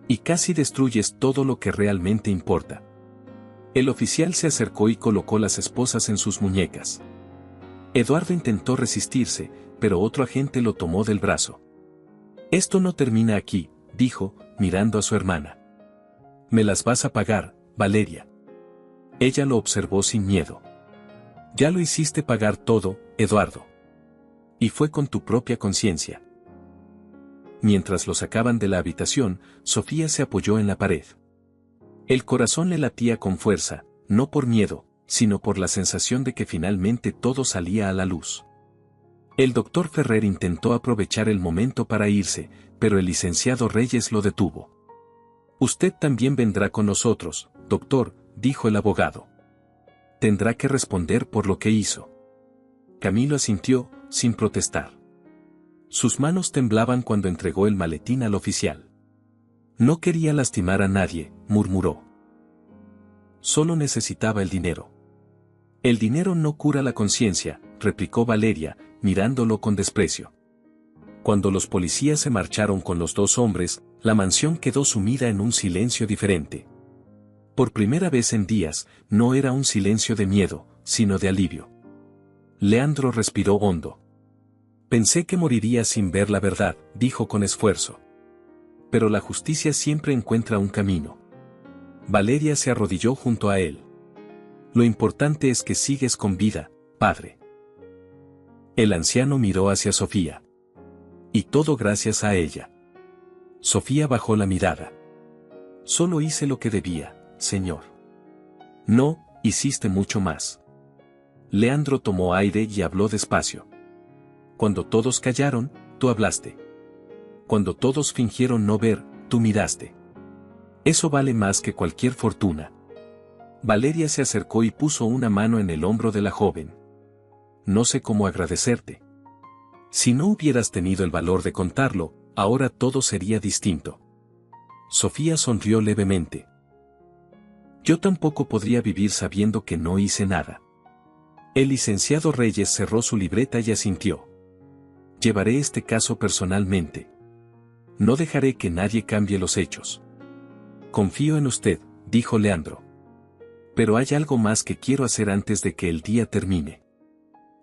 A: Y casi destruyes todo lo que realmente importa. El oficial se acercó y colocó las esposas en sus muñecas. Eduardo intentó resistirse, pero otro agente lo tomó del brazo. Esto no termina aquí, dijo, mirando a su hermana. Me las vas a pagar, Valeria. Ella lo observó sin miedo. Ya lo hiciste pagar todo, Eduardo. Y fue con tu propia conciencia. Mientras lo sacaban de la habitación, Sofía se apoyó en la pared. El corazón le latía con fuerza, no por miedo, sino por la sensación de que finalmente todo salía a la luz. El doctor Ferrer intentó aprovechar el momento para irse, pero el licenciado Reyes lo detuvo. Usted también vendrá con nosotros, doctor, dijo el abogado. Tendrá que responder por lo que hizo. Camilo asintió, sin protestar. Sus manos temblaban cuando entregó el maletín al oficial. No quería lastimar a nadie, murmuró. Solo necesitaba el dinero. El dinero no cura la conciencia, replicó Valeria, mirándolo con desprecio. Cuando los policías se marcharon con los 2 hombres, la mansión quedó sumida en un silencio diferente. Por primera vez en días, no era un silencio de miedo, sino de alivio. Leandro respiró hondo. Pensé que moriría sin ver la verdad, dijo con esfuerzo. Pero la justicia siempre encuentra un camino. Valeria se arrodilló junto a él. Lo importante es que sigues con vida, padre. El anciano miró hacia Sofía. Y todo gracias a ella. Sofía bajó la mirada. Solo hice lo que debía, señor. No, hiciste mucho más. Leandro tomó aire y habló despacio. Cuando todos callaron, tú hablaste. Cuando todos fingieron no ver, tú miraste. Eso vale más que cualquier fortuna. Valeria se acercó y puso una mano en el hombro de la joven. No sé cómo agradecerte. Si no hubieras tenido el valor de contarlo, ahora todo sería distinto. Sofía sonrió levemente. Yo tampoco podría vivir sabiendo que no hice nada. El licenciado Reyes cerró su libreta y asintió. Llevaré este caso personalmente. No dejaré que nadie cambie los hechos. Confío en usted, dijo Leandro. Pero hay algo más que quiero hacer antes de que el día termine.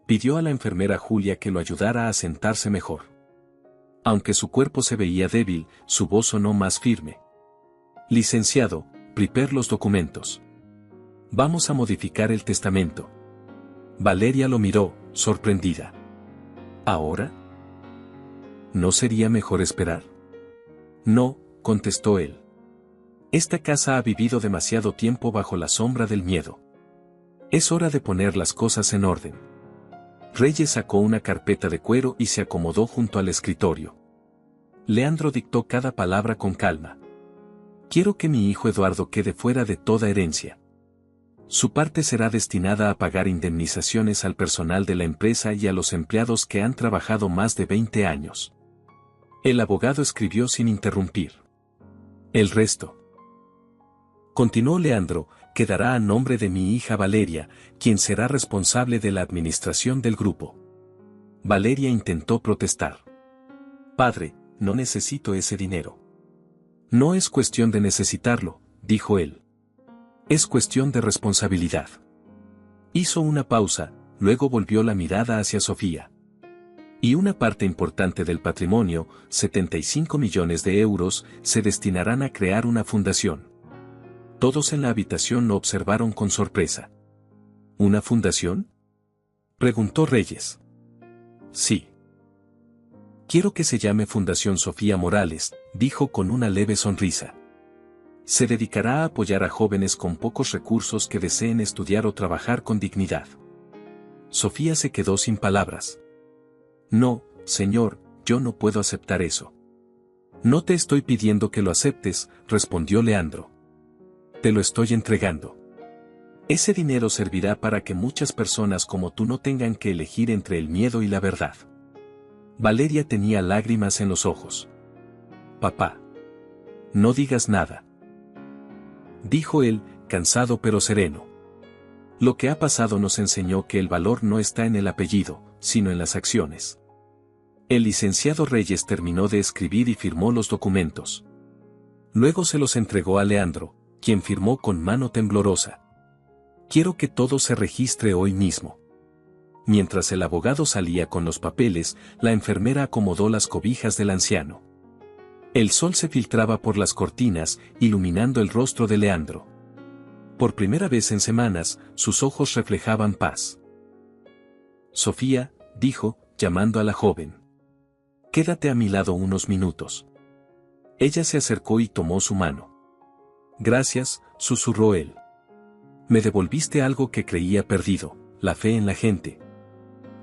A: Pidió a la enfermera Julia que lo ayudara a sentarse mejor. Aunque su cuerpo se veía débil, su voz sonó más firme. Licenciado, prepare los documentos. Vamos a modificar el testamento. Valeria lo miró, sorprendida. ¿Ahora? ¿No sería mejor esperar? No, contestó él. Esta casa ha vivido demasiado tiempo bajo la sombra del miedo. Es hora de poner las cosas en orden. Reyes sacó una carpeta de cuero y se acomodó junto al escritorio. Leandro dictó cada palabra con calma. Quiero que mi hijo Eduardo quede fuera de toda herencia. Su parte será destinada a pagar indemnizaciones al personal de la empresa y a los empleados que han trabajado más de 20 años. El abogado escribió sin interrumpir. El resto, continuó Leandro, quedará a nombre de mi hija Valeria, quien será responsable de la administración del grupo. Valeria intentó protestar. Padre, no necesito ese dinero. No es cuestión de necesitarlo, dijo él. Es cuestión de responsabilidad. Hizo una pausa, luego volvió la mirada hacia Sofía. Y una parte importante del patrimonio, 75 millones de euros, se destinarán a crear una fundación. Todos en la habitación lo observaron con sorpresa. ¿Una fundación?, preguntó Reyes. Sí. Quiero que se llame Fundación Sofía Morales, dijo con una leve sonrisa. Se dedicará a apoyar a jóvenes con pocos recursos que deseen estudiar o trabajar con dignidad. Sofía se quedó sin palabras. No, señor, yo no puedo aceptar eso. No te estoy pidiendo que lo aceptes, respondió Leandro. Te lo estoy entregando. Ese dinero servirá para que muchas personas como tú no tengan que elegir entre el miedo y la verdad. Valeria tenía lágrimas en los ojos. Papá. No digas nada. Dijo él, cansado pero sereno. Lo que ha pasado nos enseñó que el valor no está en el apellido, sino en las acciones. El licenciado Reyes terminó de escribir y firmó los documentos. Luego se los entregó a Leandro, quien firmó con mano temblorosa. Quiero que todo se registre hoy mismo. Mientras el abogado salía con los papeles, la enfermera acomodó las cobijas del anciano. El sol se filtraba por las cortinas, iluminando el rostro de Leandro. Por primera vez en semanas, sus ojos reflejaban paz. Sofía, dijo, llamando a la joven. Quédate a mi lado unos minutos. Ella se acercó y tomó su mano. Gracias, susurró él. Me devolviste algo que creía perdido, la fe en la gente.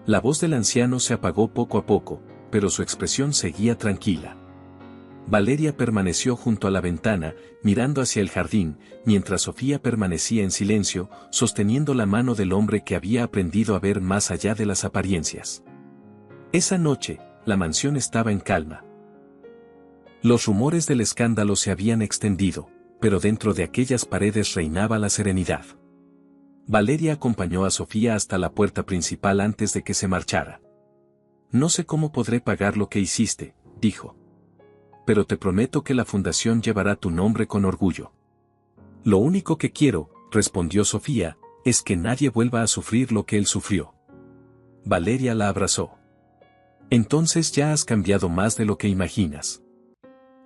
A: La voz del anciano se apagó poco a poco, pero su expresión seguía tranquila. Valeria permaneció junto a la ventana, mirando hacia el jardín, mientras Sofía permanecía en silencio, sosteniendo la mano del hombre que había aprendido a ver más allá de las apariencias. Esa noche, la mansión estaba en calma. Los rumores del escándalo se habían extendido, pero dentro de aquellas paredes reinaba la serenidad. Valeria acompañó a Sofía hasta la puerta principal antes de que se marchara. No sé cómo podré pagar lo que hiciste, dijo. Pero te prometo que la fundación llevará tu nombre con orgullo. Lo único que quiero, respondió Sofía, es que nadie vuelva a sufrir lo que él sufrió. Valeria la abrazó. Entonces ya has cambiado más de lo que imaginas.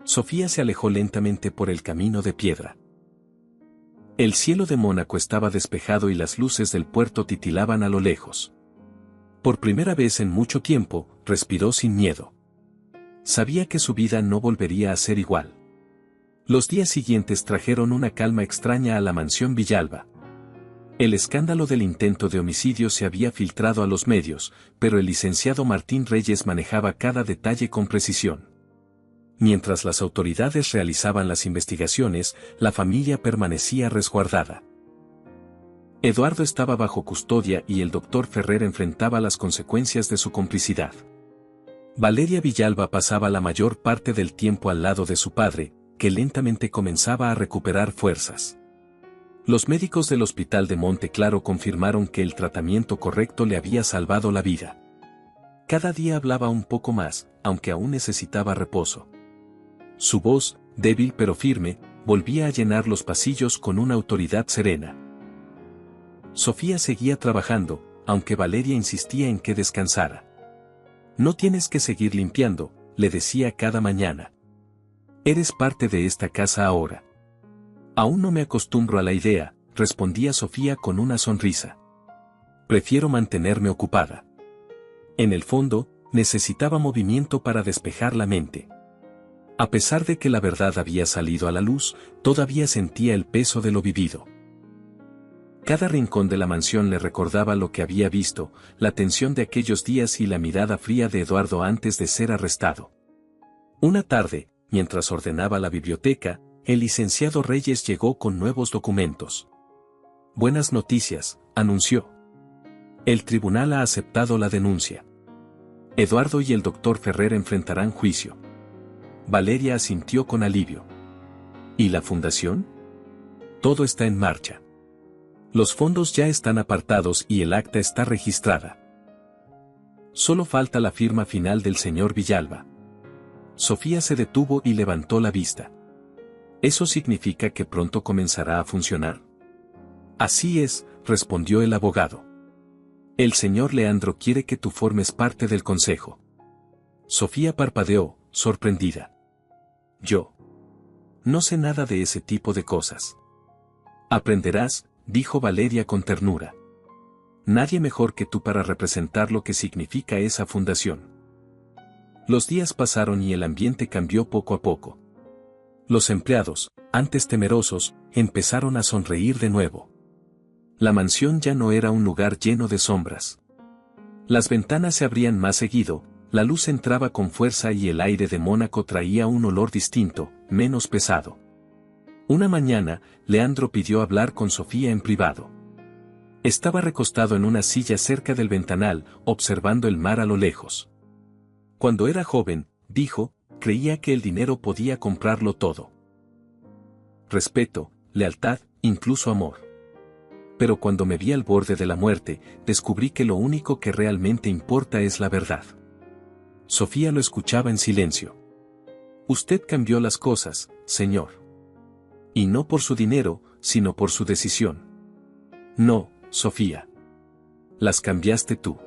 A: Sofía se alejó lentamente por el camino de piedra. El cielo de Mónaco estaba despejado y las luces del puerto titilaban a lo lejos. Por primera vez en mucho tiempo, respiró sin miedo. Sabía que su vida no volvería a ser igual. Los días siguientes trajeron una calma extraña a la mansión Villalba. El escándalo del intento de homicidio se había filtrado a los medios, pero el licenciado Martín Reyes manejaba cada detalle con precisión. Mientras las autoridades realizaban las investigaciones, la familia permanecía resguardada. Eduardo estaba bajo custodia y el doctor Ferrer enfrentaba las consecuencias de su complicidad. Valeria Villalba pasaba la mayor parte del tiempo al lado de su padre, que lentamente comenzaba a recuperar fuerzas. Los médicos del hospital de Monte Claro confirmaron que el tratamiento correcto le había salvado la vida. Cada día hablaba un poco más, aunque aún necesitaba reposo. Su voz, débil pero firme, volvía a llenar los pasillos con una autoridad serena. Sofía seguía trabajando, aunque Valeria insistía en que descansara. No tienes que seguir limpiando, le decía cada mañana. Eres parte de esta casa ahora. Aún no me acostumbro a la idea, respondía Sofía con una sonrisa. Prefiero mantenerme ocupada. En el fondo, necesitaba movimiento para despejar la mente. A pesar de que la verdad había salido a la luz, todavía sentía el peso de lo vivido. Cada rincón de la mansión le recordaba lo que había visto, la tensión de aquellos días y la mirada fría de Eduardo antes de ser arrestado. Una tarde, mientras ordenaba la biblioteca, el licenciado Reyes llegó con nuevos documentos. Buenas noticias, anunció. El tribunal ha aceptado la denuncia. Eduardo y el doctor Ferrer enfrentarán juicio. Valeria asintió con alivio. ¿Y la fundación? Todo está en marcha. Los fondos ya están apartados y el acta está registrada. Solo falta la firma final del señor Villalba. Sofía se detuvo y levantó la vista. ¿Eso significa que pronto comenzará a funcionar? Así es, respondió el abogado. El señor Leandro quiere que tú formes parte del consejo. Sofía parpadeó, sorprendida. Yo no sé nada de ese tipo de cosas. Aprenderás, dijo Valeria con ternura. Nadie mejor que tú para representar lo que significa esa fundación. Los días pasaron y el ambiente cambió poco a poco. Los empleados, antes temerosos, empezaron a sonreír de nuevo. La mansión ya no era un lugar lleno de sombras. Las ventanas se abrían más seguido, la luz entraba con fuerza y el aire de Mónaco traía un olor distinto, menos pesado. Una mañana, Leandro pidió hablar con Sofía en privado. Estaba recostado en una silla cerca del ventanal, observando el mar a lo lejos. Cuando era joven, dijo, creía que el dinero podía comprarlo todo. Respeto, lealtad, incluso amor. Pero cuando me vi al borde de la muerte, descubrí que lo único que realmente importa es la verdad. Sofía lo escuchaba en silencio. Usted cambió las cosas, señor. Y no por su dinero, sino por su decisión. No, Sofía. Las cambiaste tú.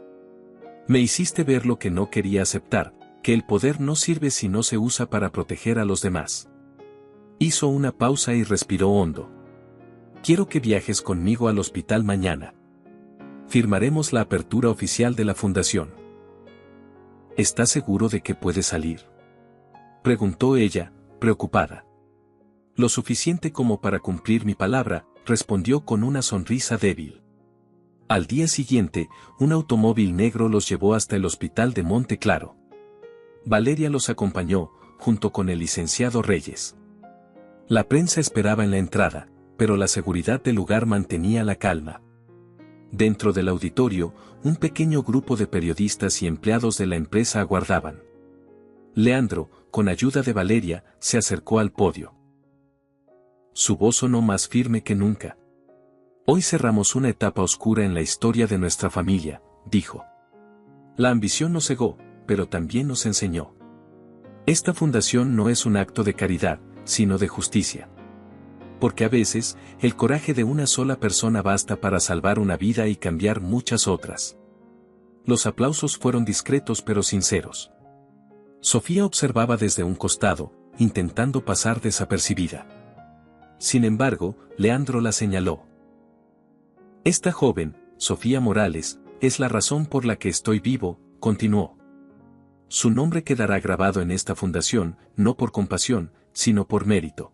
A: Me hiciste ver lo que no quería aceptar, que el poder no sirve si no se usa para proteger a los demás. Hizo una pausa y respiró hondo. Quiero que viajes conmigo al hospital mañana. Firmaremos la apertura oficial de la fundación. ¿Estás seguro de que puede salir?, preguntó ella, preocupada. Lo suficiente como para cumplir mi palabra, respondió con una sonrisa débil. Al día siguiente, un automóvil negro los llevó hasta el hospital de Monte Claro. Valeria los acompañó, junto con el licenciado Reyes. La prensa esperaba en la entrada, pero la seguridad del lugar mantenía la calma. Dentro del auditorio, un pequeño grupo de periodistas y empleados de la empresa aguardaban. Leandro, con ayuda de Valeria, se acercó al podio. Su voz sonó más firme que nunca. Hoy cerramos una etapa oscura en la historia de nuestra familia, dijo. La ambición nos cegó, pero también nos enseñó. Esta fundación no es un acto de caridad, sino de justicia. Porque a veces, el coraje de una sola persona basta para salvar una vida y cambiar muchas otras. Los aplausos fueron discretos pero sinceros. Sofía observaba desde un costado, intentando pasar desapercibida. Sin embargo, Leandro la señaló. Esta joven, Sofía Morales, es la razón por la que estoy vivo, continuó. Su nombre quedará grabado en esta fundación, no por compasión, sino por mérito.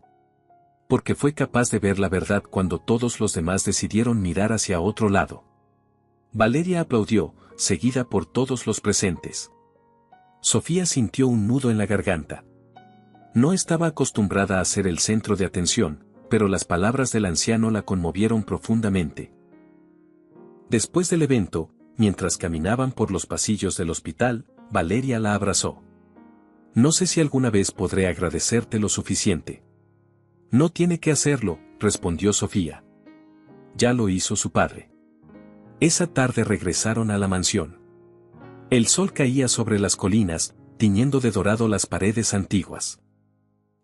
A: Porque fue capaz de ver la verdad cuando todos los demás decidieron mirar hacia otro lado. Valeria aplaudió, seguida por todos los presentes. Sofía sintió un nudo en la garganta. No estaba acostumbrada a ser el centro de atención, pero las palabras del anciano la conmovieron profundamente. Después del evento, mientras caminaban por los pasillos del hospital, Valeria la abrazó. No sé si alguna vez podré agradecerte lo suficiente. No tiene que hacerlo, respondió Sofía. Ya lo hizo su padre. Esa tarde regresaron a la mansión. El sol caía sobre las colinas, tiñendo de dorado las paredes antiguas.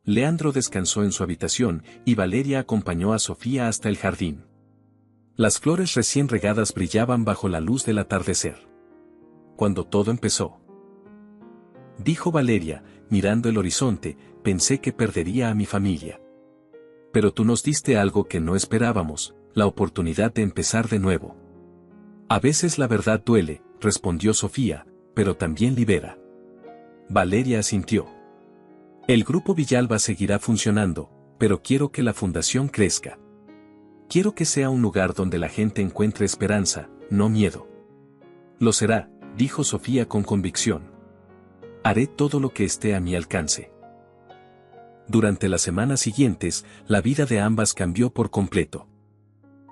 A: Leandro descansó en su habitación y Valeria acompañó a Sofía hasta el jardín. Las flores recién regadas brillaban bajo la luz del atardecer. Cuando todo empezó, dijo Valeria, mirando el horizonte, pensé que perdería a mi familia. Pero tú nos diste algo que no esperábamos, la oportunidad de empezar de nuevo. A veces la verdad duele, respondió Sofía, pero también libera. Valeria asintió. El grupo Villalba seguirá funcionando, pero quiero que la fundación crezca. Quiero que sea un lugar donde la gente encuentre esperanza, no miedo. Lo será, dijo Sofía con convicción. Haré todo lo que esté a mi alcance. Durante las semanas siguientes, la vida de ambas cambió por completo.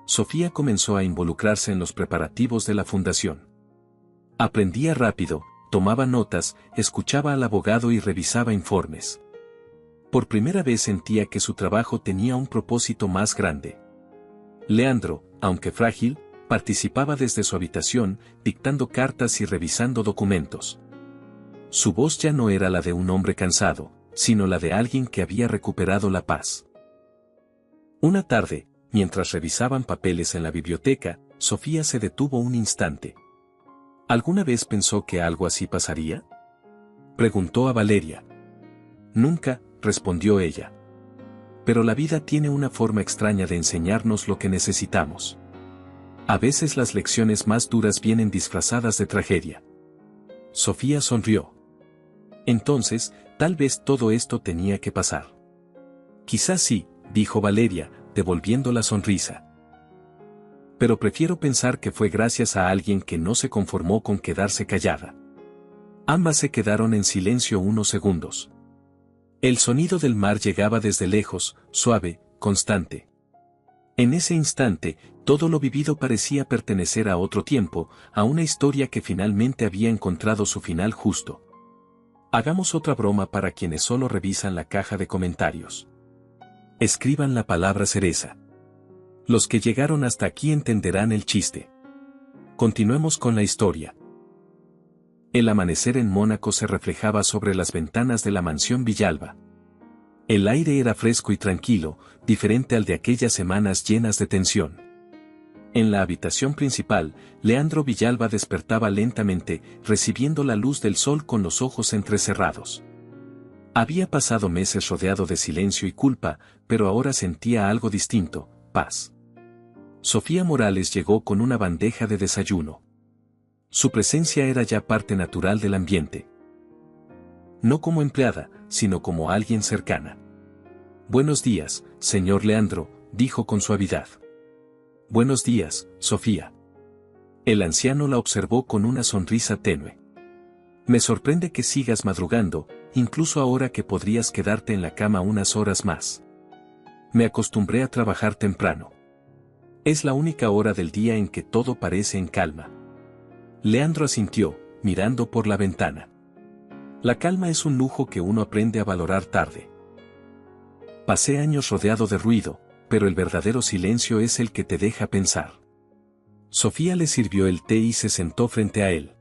A: Sofía comenzó a involucrarse en los preparativos de la fundación. Aprendía rápido, tomaba notas, escuchaba al abogado y revisaba informes. Por primera vez sentía que su trabajo tenía un propósito más grande. Leandro, aunque frágil, participaba desde su habitación, dictando cartas y revisando documentos. Su voz ya no era la de un hombre cansado, sino la de alguien que había recuperado la paz. Una tarde, mientras revisaban papeles en la biblioteca, Sofía se detuvo un instante. ¿Alguna vez pensó que algo así pasaría?, preguntó a Valeria. Nunca, respondió ella. Pero la vida tiene una forma extraña de enseñarnos lo que necesitamos. A veces las lecciones más duras vienen disfrazadas de tragedia. Sofía sonrió. Entonces, tal vez todo esto tenía que pasar. Quizás sí, dijo Valeria, devolviendo la sonrisa. Pero prefiero pensar que fue gracias a alguien que no se conformó con quedarse callada. Ambas se quedaron en silencio unos segundos. El sonido del mar llegaba desde lejos, suave, constante. En ese instante, todo lo vivido parecía pertenecer a otro tiempo, a una historia que finalmente había encontrado su final justo. Hagamos otra broma para quienes solo revisan la caja de comentarios. Escriban la palabra cereza. Los que llegaron hasta aquí entenderán el chiste. Continuemos con la historia. El amanecer en Mónaco se reflejaba sobre las ventanas de la mansión Villalba. El aire era fresco y tranquilo, diferente al de aquellas semanas llenas de tensión. En la habitación principal, Leandro Villalba despertaba lentamente, recibiendo la luz del sol con los ojos entrecerrados. Había pasado meses rodeado de silencio y culpa, pero ahora sentía algo distinto, paz. Sofía Morales llegó con una bandeja de desayuno. Su presencia era ya parte natural del ambiente. No como empleada, sino como alguien cercana. Buenos días, señor Leandro, dijo con suavidad. Buenos días, Sofía. El anciano la observó con una sonrisa tenue. Me sorprende que sigas madrugando, incluso ahora que podrías quedarte en la cama unas horas más. Me acostumbré a trabajar temprano. Es la única hora del día en que todo parece en calma. Leandro asintió, mirando por la ventana. La calma es un lujo que uno aprende a valorar tarde. Pasé años rodeado de ruido, pero el verdadero silencio es el que te deja pensar. Sofía le sirvió el té y se sentó frente a él.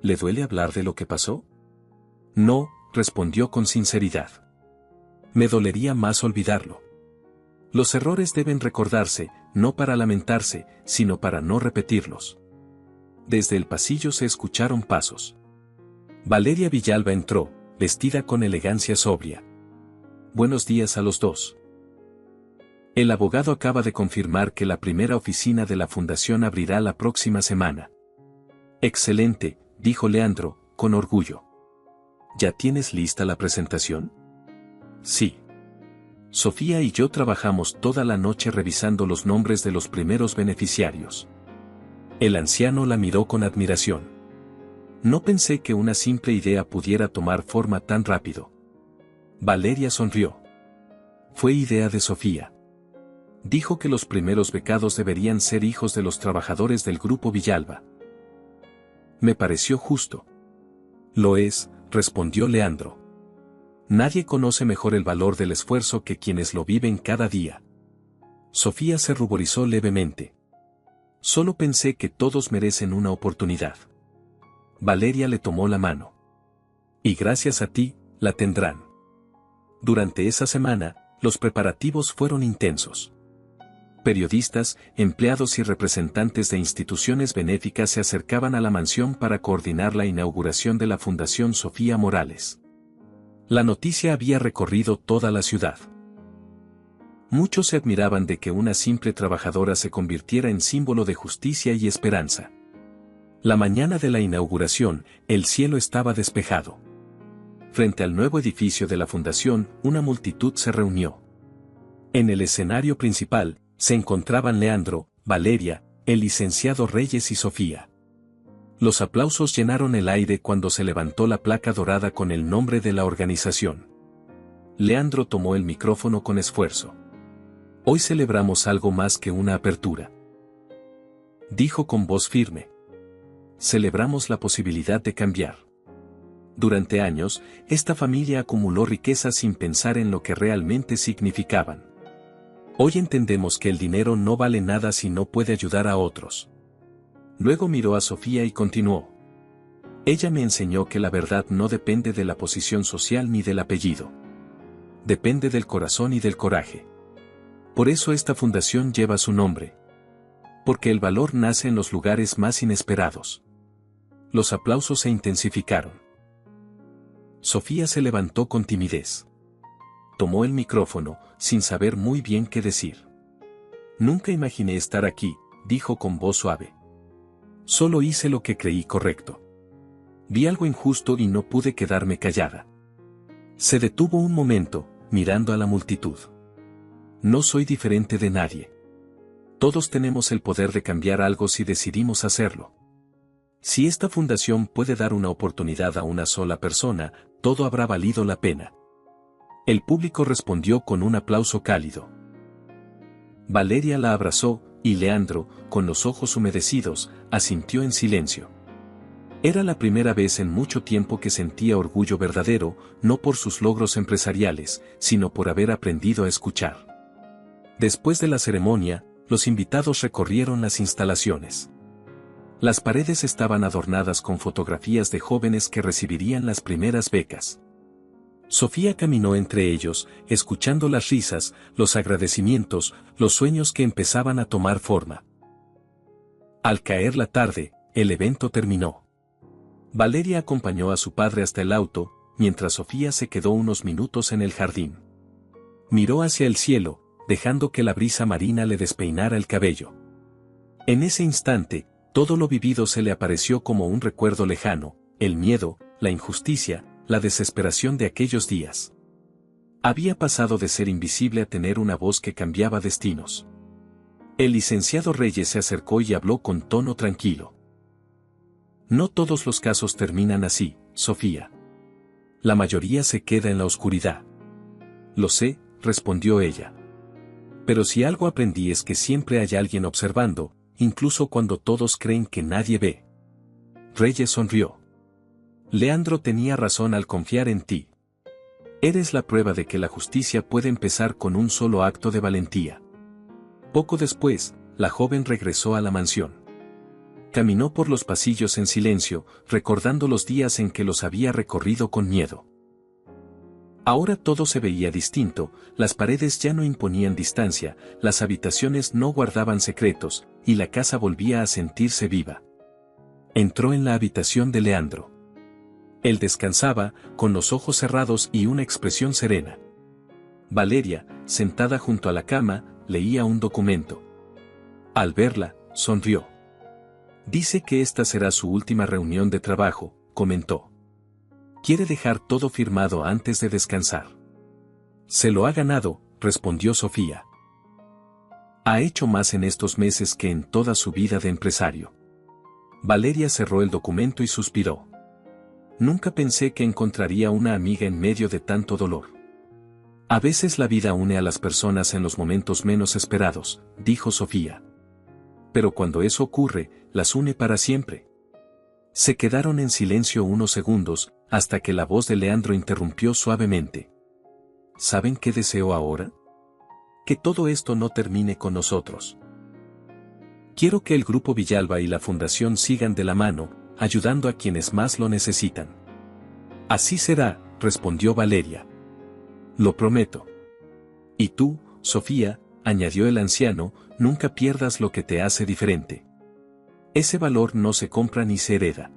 A: ¿Le duele hablar de lo que pasó? No, respondió con sinceridad. Me dolería más olvidarlo. Los errores deben recordarse, no para lamentarse, sino para no repetirlos. Desde el pasillo se escucharon pasos. Valeria Villalba entró, vestida con elegancia sobria. Buenos días a los dos. El abogado acaba de confirmar que la primera oficina de la fundación abrirá la próxima semana. Excelente, dijo Leandro, con orgullo. ¿Ya tienes lista la presentación? Sí. Sofía y yo trabajamos toda la noche revisando los nombres de los primeros beneficiarios. El anciano la miró con admiración. No pensé que una simple idea pudiera tomar forma tan rápido. Valeria sonrió. Fue idea de Sofía. Dijo que los primeros becados deberían ser hijos de los trabajadores del Grupo Villalba. Me pareció justo. Lo es, respondió Leandro. Nadie conoce mejor el valor del esfuerzo que quienes lo viven cada día. Sofía se ruborizó levemente. Solo pensé que todos merecen una oportunidad. Valeria le tomó la mano. Y gracias a ti, la tendrán. Durante esa semana, los preparativos fueron intensos. Periodistas, empleados y representantes de instituciones benéficas se acercaban a la mansión para coordinar la inauguración de la Fundación Sofía Morales. La noticia había recorrido toda la ciudad. Muchos se admiraban de que una simple trabajadora se convirtiera en símbolo de justicia y esperanza. La mañana de la inauguración, el cielo estaba despejado. Frente al nuevo edificio de la fundación, una multitud se reunió. En el escenario principal, se encontraban Leandro, Valeria, el licenciado Reyes y Sofía. Los aplausos llenaron el aire cuando se levantó la placa dorada con el nombre de la organización. Leandro tomó el micrófono con esfuerzo. Hoy celebramos algo más que una apertura. Dijo con voz firme. Celebramos la posibilidad de cambiar. Durante años, esta familia acumuló riquezas sin pensar en lo que realmente significaban. Hoy entendemos que el dinero no vale nada si no puede ayudar a otros. Luego miró a Sofía y continuó. Ella me enseñó que la verdad no depende de la posición social ni del apellido. Depende del corazón y del coraje. Por eso esta fundación lleva su nombre. Porque el valor nace en los lugares más inesperados. Los aplausos se intensificaron. Sofía se levantó con timidez. Tomó el micrófono, sin saber muy bien qué decir. Nunca imaginé estar aquí, dijo con voz suave. Solo hice lo que creí correcto. Vi algo injusto y no pude quedarme callada. Se detuvo un momento, mirando a la multitud. No soy diferente de nadie. Todos tenemos el poder de cambiar algo si decidimos hacerlo. Si esta fundación puede dar una oportunidad a una sola persona, todo habrá valido la pena. El público respondió con un aplauso cálido. Valeria la abrazó, y Leandro, con los ojos humedecidos, asintió en silencio. Era la primera vez en mucho tiempo que sentía orgullo verdadero, no por sus logros empresariales, sino por haber aprendido a escuchar. Después de la ceremonia, los invitados recorrieron las instalaciones. Las paredes estaban adornadas con fotografías de jóvenes que recibirían las primeras becas. Sofía caminó entre ellos, escuchando las risas, los agradecimientos, los sueños que empezaban a tomar forma. Al caer la tarde, el evento terminó. Valeria acompañó a su padre hasta el auto, mientras Sofía se quedó unos minutos en el jardín. Miró hacia el cielo, dejando que la brisa marina le despeinara el cabello. En ese instante, todo lo vivido se le apareció como un recuerdo lejano, el miedo, la injusticia, la desesperación de aquellos días. Había pasado de ser invisible a tener una voz que cambiaba destinos. El licenciado Reyes se acercó y habló con tono tranquilo. No todos los casos terminan así, Sofía. La mayoría se queda en la oscuridad. Lo sé, respondió ella. Pero si algo aprendí es que siempre hay alguien observando, incluso cuando todos creen que nadie ve. Reyes sonrió. Leandro tenía razón al confiar en ti. Eres la prueba de que la justicia puede empezar con un solo acto de valentía. Poco después, la joven regresó a la mansión. Caminó por los pasillos en silencio, recordando los días en que los había recorrido con miedo. Ahora todo se veía distinto, las paredes ya no imponían distancia, las habitaciones no guardaban secretos, y la casa volvía a sentirse viva. Entró en la habitación de Leandro. Él descansaba, con los ojos cerrados y una expresión serena. Valeria, sentada junto a la cama, leía un documento. Al verla, sonrió. Dice que esta será su última reunión de trabajo, comentó. Quiere dejar todo firmado antes de descansar. Se lo ha ganado, respondió Sofía. Ha hecho más en estos meses que en toda su vida de empresario. Valeria cerró el documento y suspiró. Nunca pensé que encontraría una amiga en medio de tanto dolor. A veces la vida une a las personas en los momentos menos esperados, dijo Sofía. Pero cuando eso ocurre, las une para siempre. Se quedaron en silencio unos segundos, hasta que la voz de Leandro interrumpió suavemente. ¿Saben qué deseo ahora? Que todo esto no termine con nosotros. Quiero que el Grupo Villalba y la Fundación sigan de la mano, ayudando a quienes más lo necesitan. Así será, respondió Valeria. Lo prometo. Y tú, Sofía, añadió el anciano, nunca pierdas lo que te hace diferente. Ese valor no se compra ni se hereda.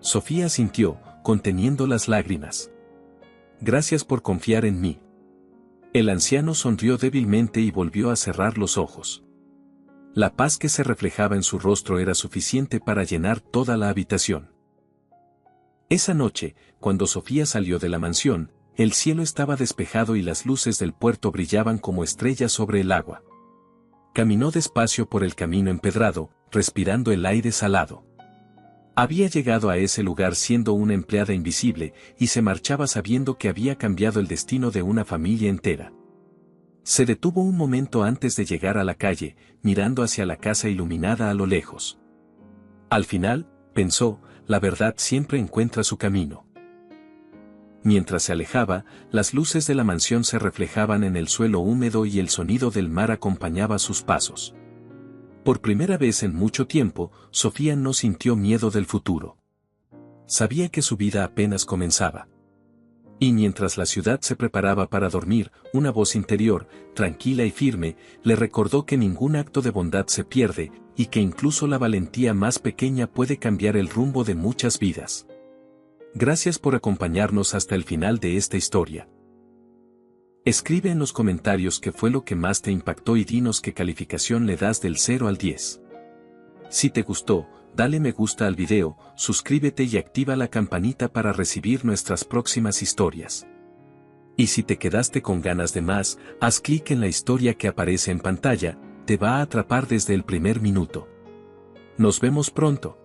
A: Sofía asintió, conteniendo las lágrimas. Gracias por confiar en mí. El anciano sonrió débilmente y volvió a cerrar los ojos. La paz que se reflejaba en su rostro era suficiente para llenar toda la habitación. Esa noche, cuando Sofía salió de la mansión, el cielo estaba despejado y las luces del puerto brillaban como estrellas sobre el agua. Caminó despacio por el camino empedrado, respirando el aire salado. Había llegado a ese lugar siendo una empleada invisible, y se marchaba sabiendo que había cambiado el destino de una familia entera. Se detuvo un momento antes de llegar a la calle, mirando hacia la casa iluminada a lo lejos. Al final, pensó, la verdad siempre encuentra su camino. Mientras se alejaba, las luces de la mansión se reflejaban en el suelo húmedo y el sonido del mar acompañaba sus pasos. Por primera vez en mucho tiempo, Sofía no sintió miedo del futuro. Sabía que su vida apenas comenzaba. Y mientras la ciudad se preparaba para dormir, una voz interior, tranquila y firme, le recordó que ningún acto de bondad se pierde, y que incluso la valentía más pequeña puede cambiar el rumbo de muchas vidas. Gracias por acompañarnos hasta el final de esta historia. Escribe en los comentarios qué fue lo que más te impactó y dinos qué calificación le das del 0 al 10. Si te gustó, dale me gusta al video, suscríbete y activa la campanita para recibir nuestras próximas historias. Y si te quedaste con ganas de más, haz clic en la historia que aparece en pantalla, te va a atrapar desde el primer minuto. Nos vemos pronto.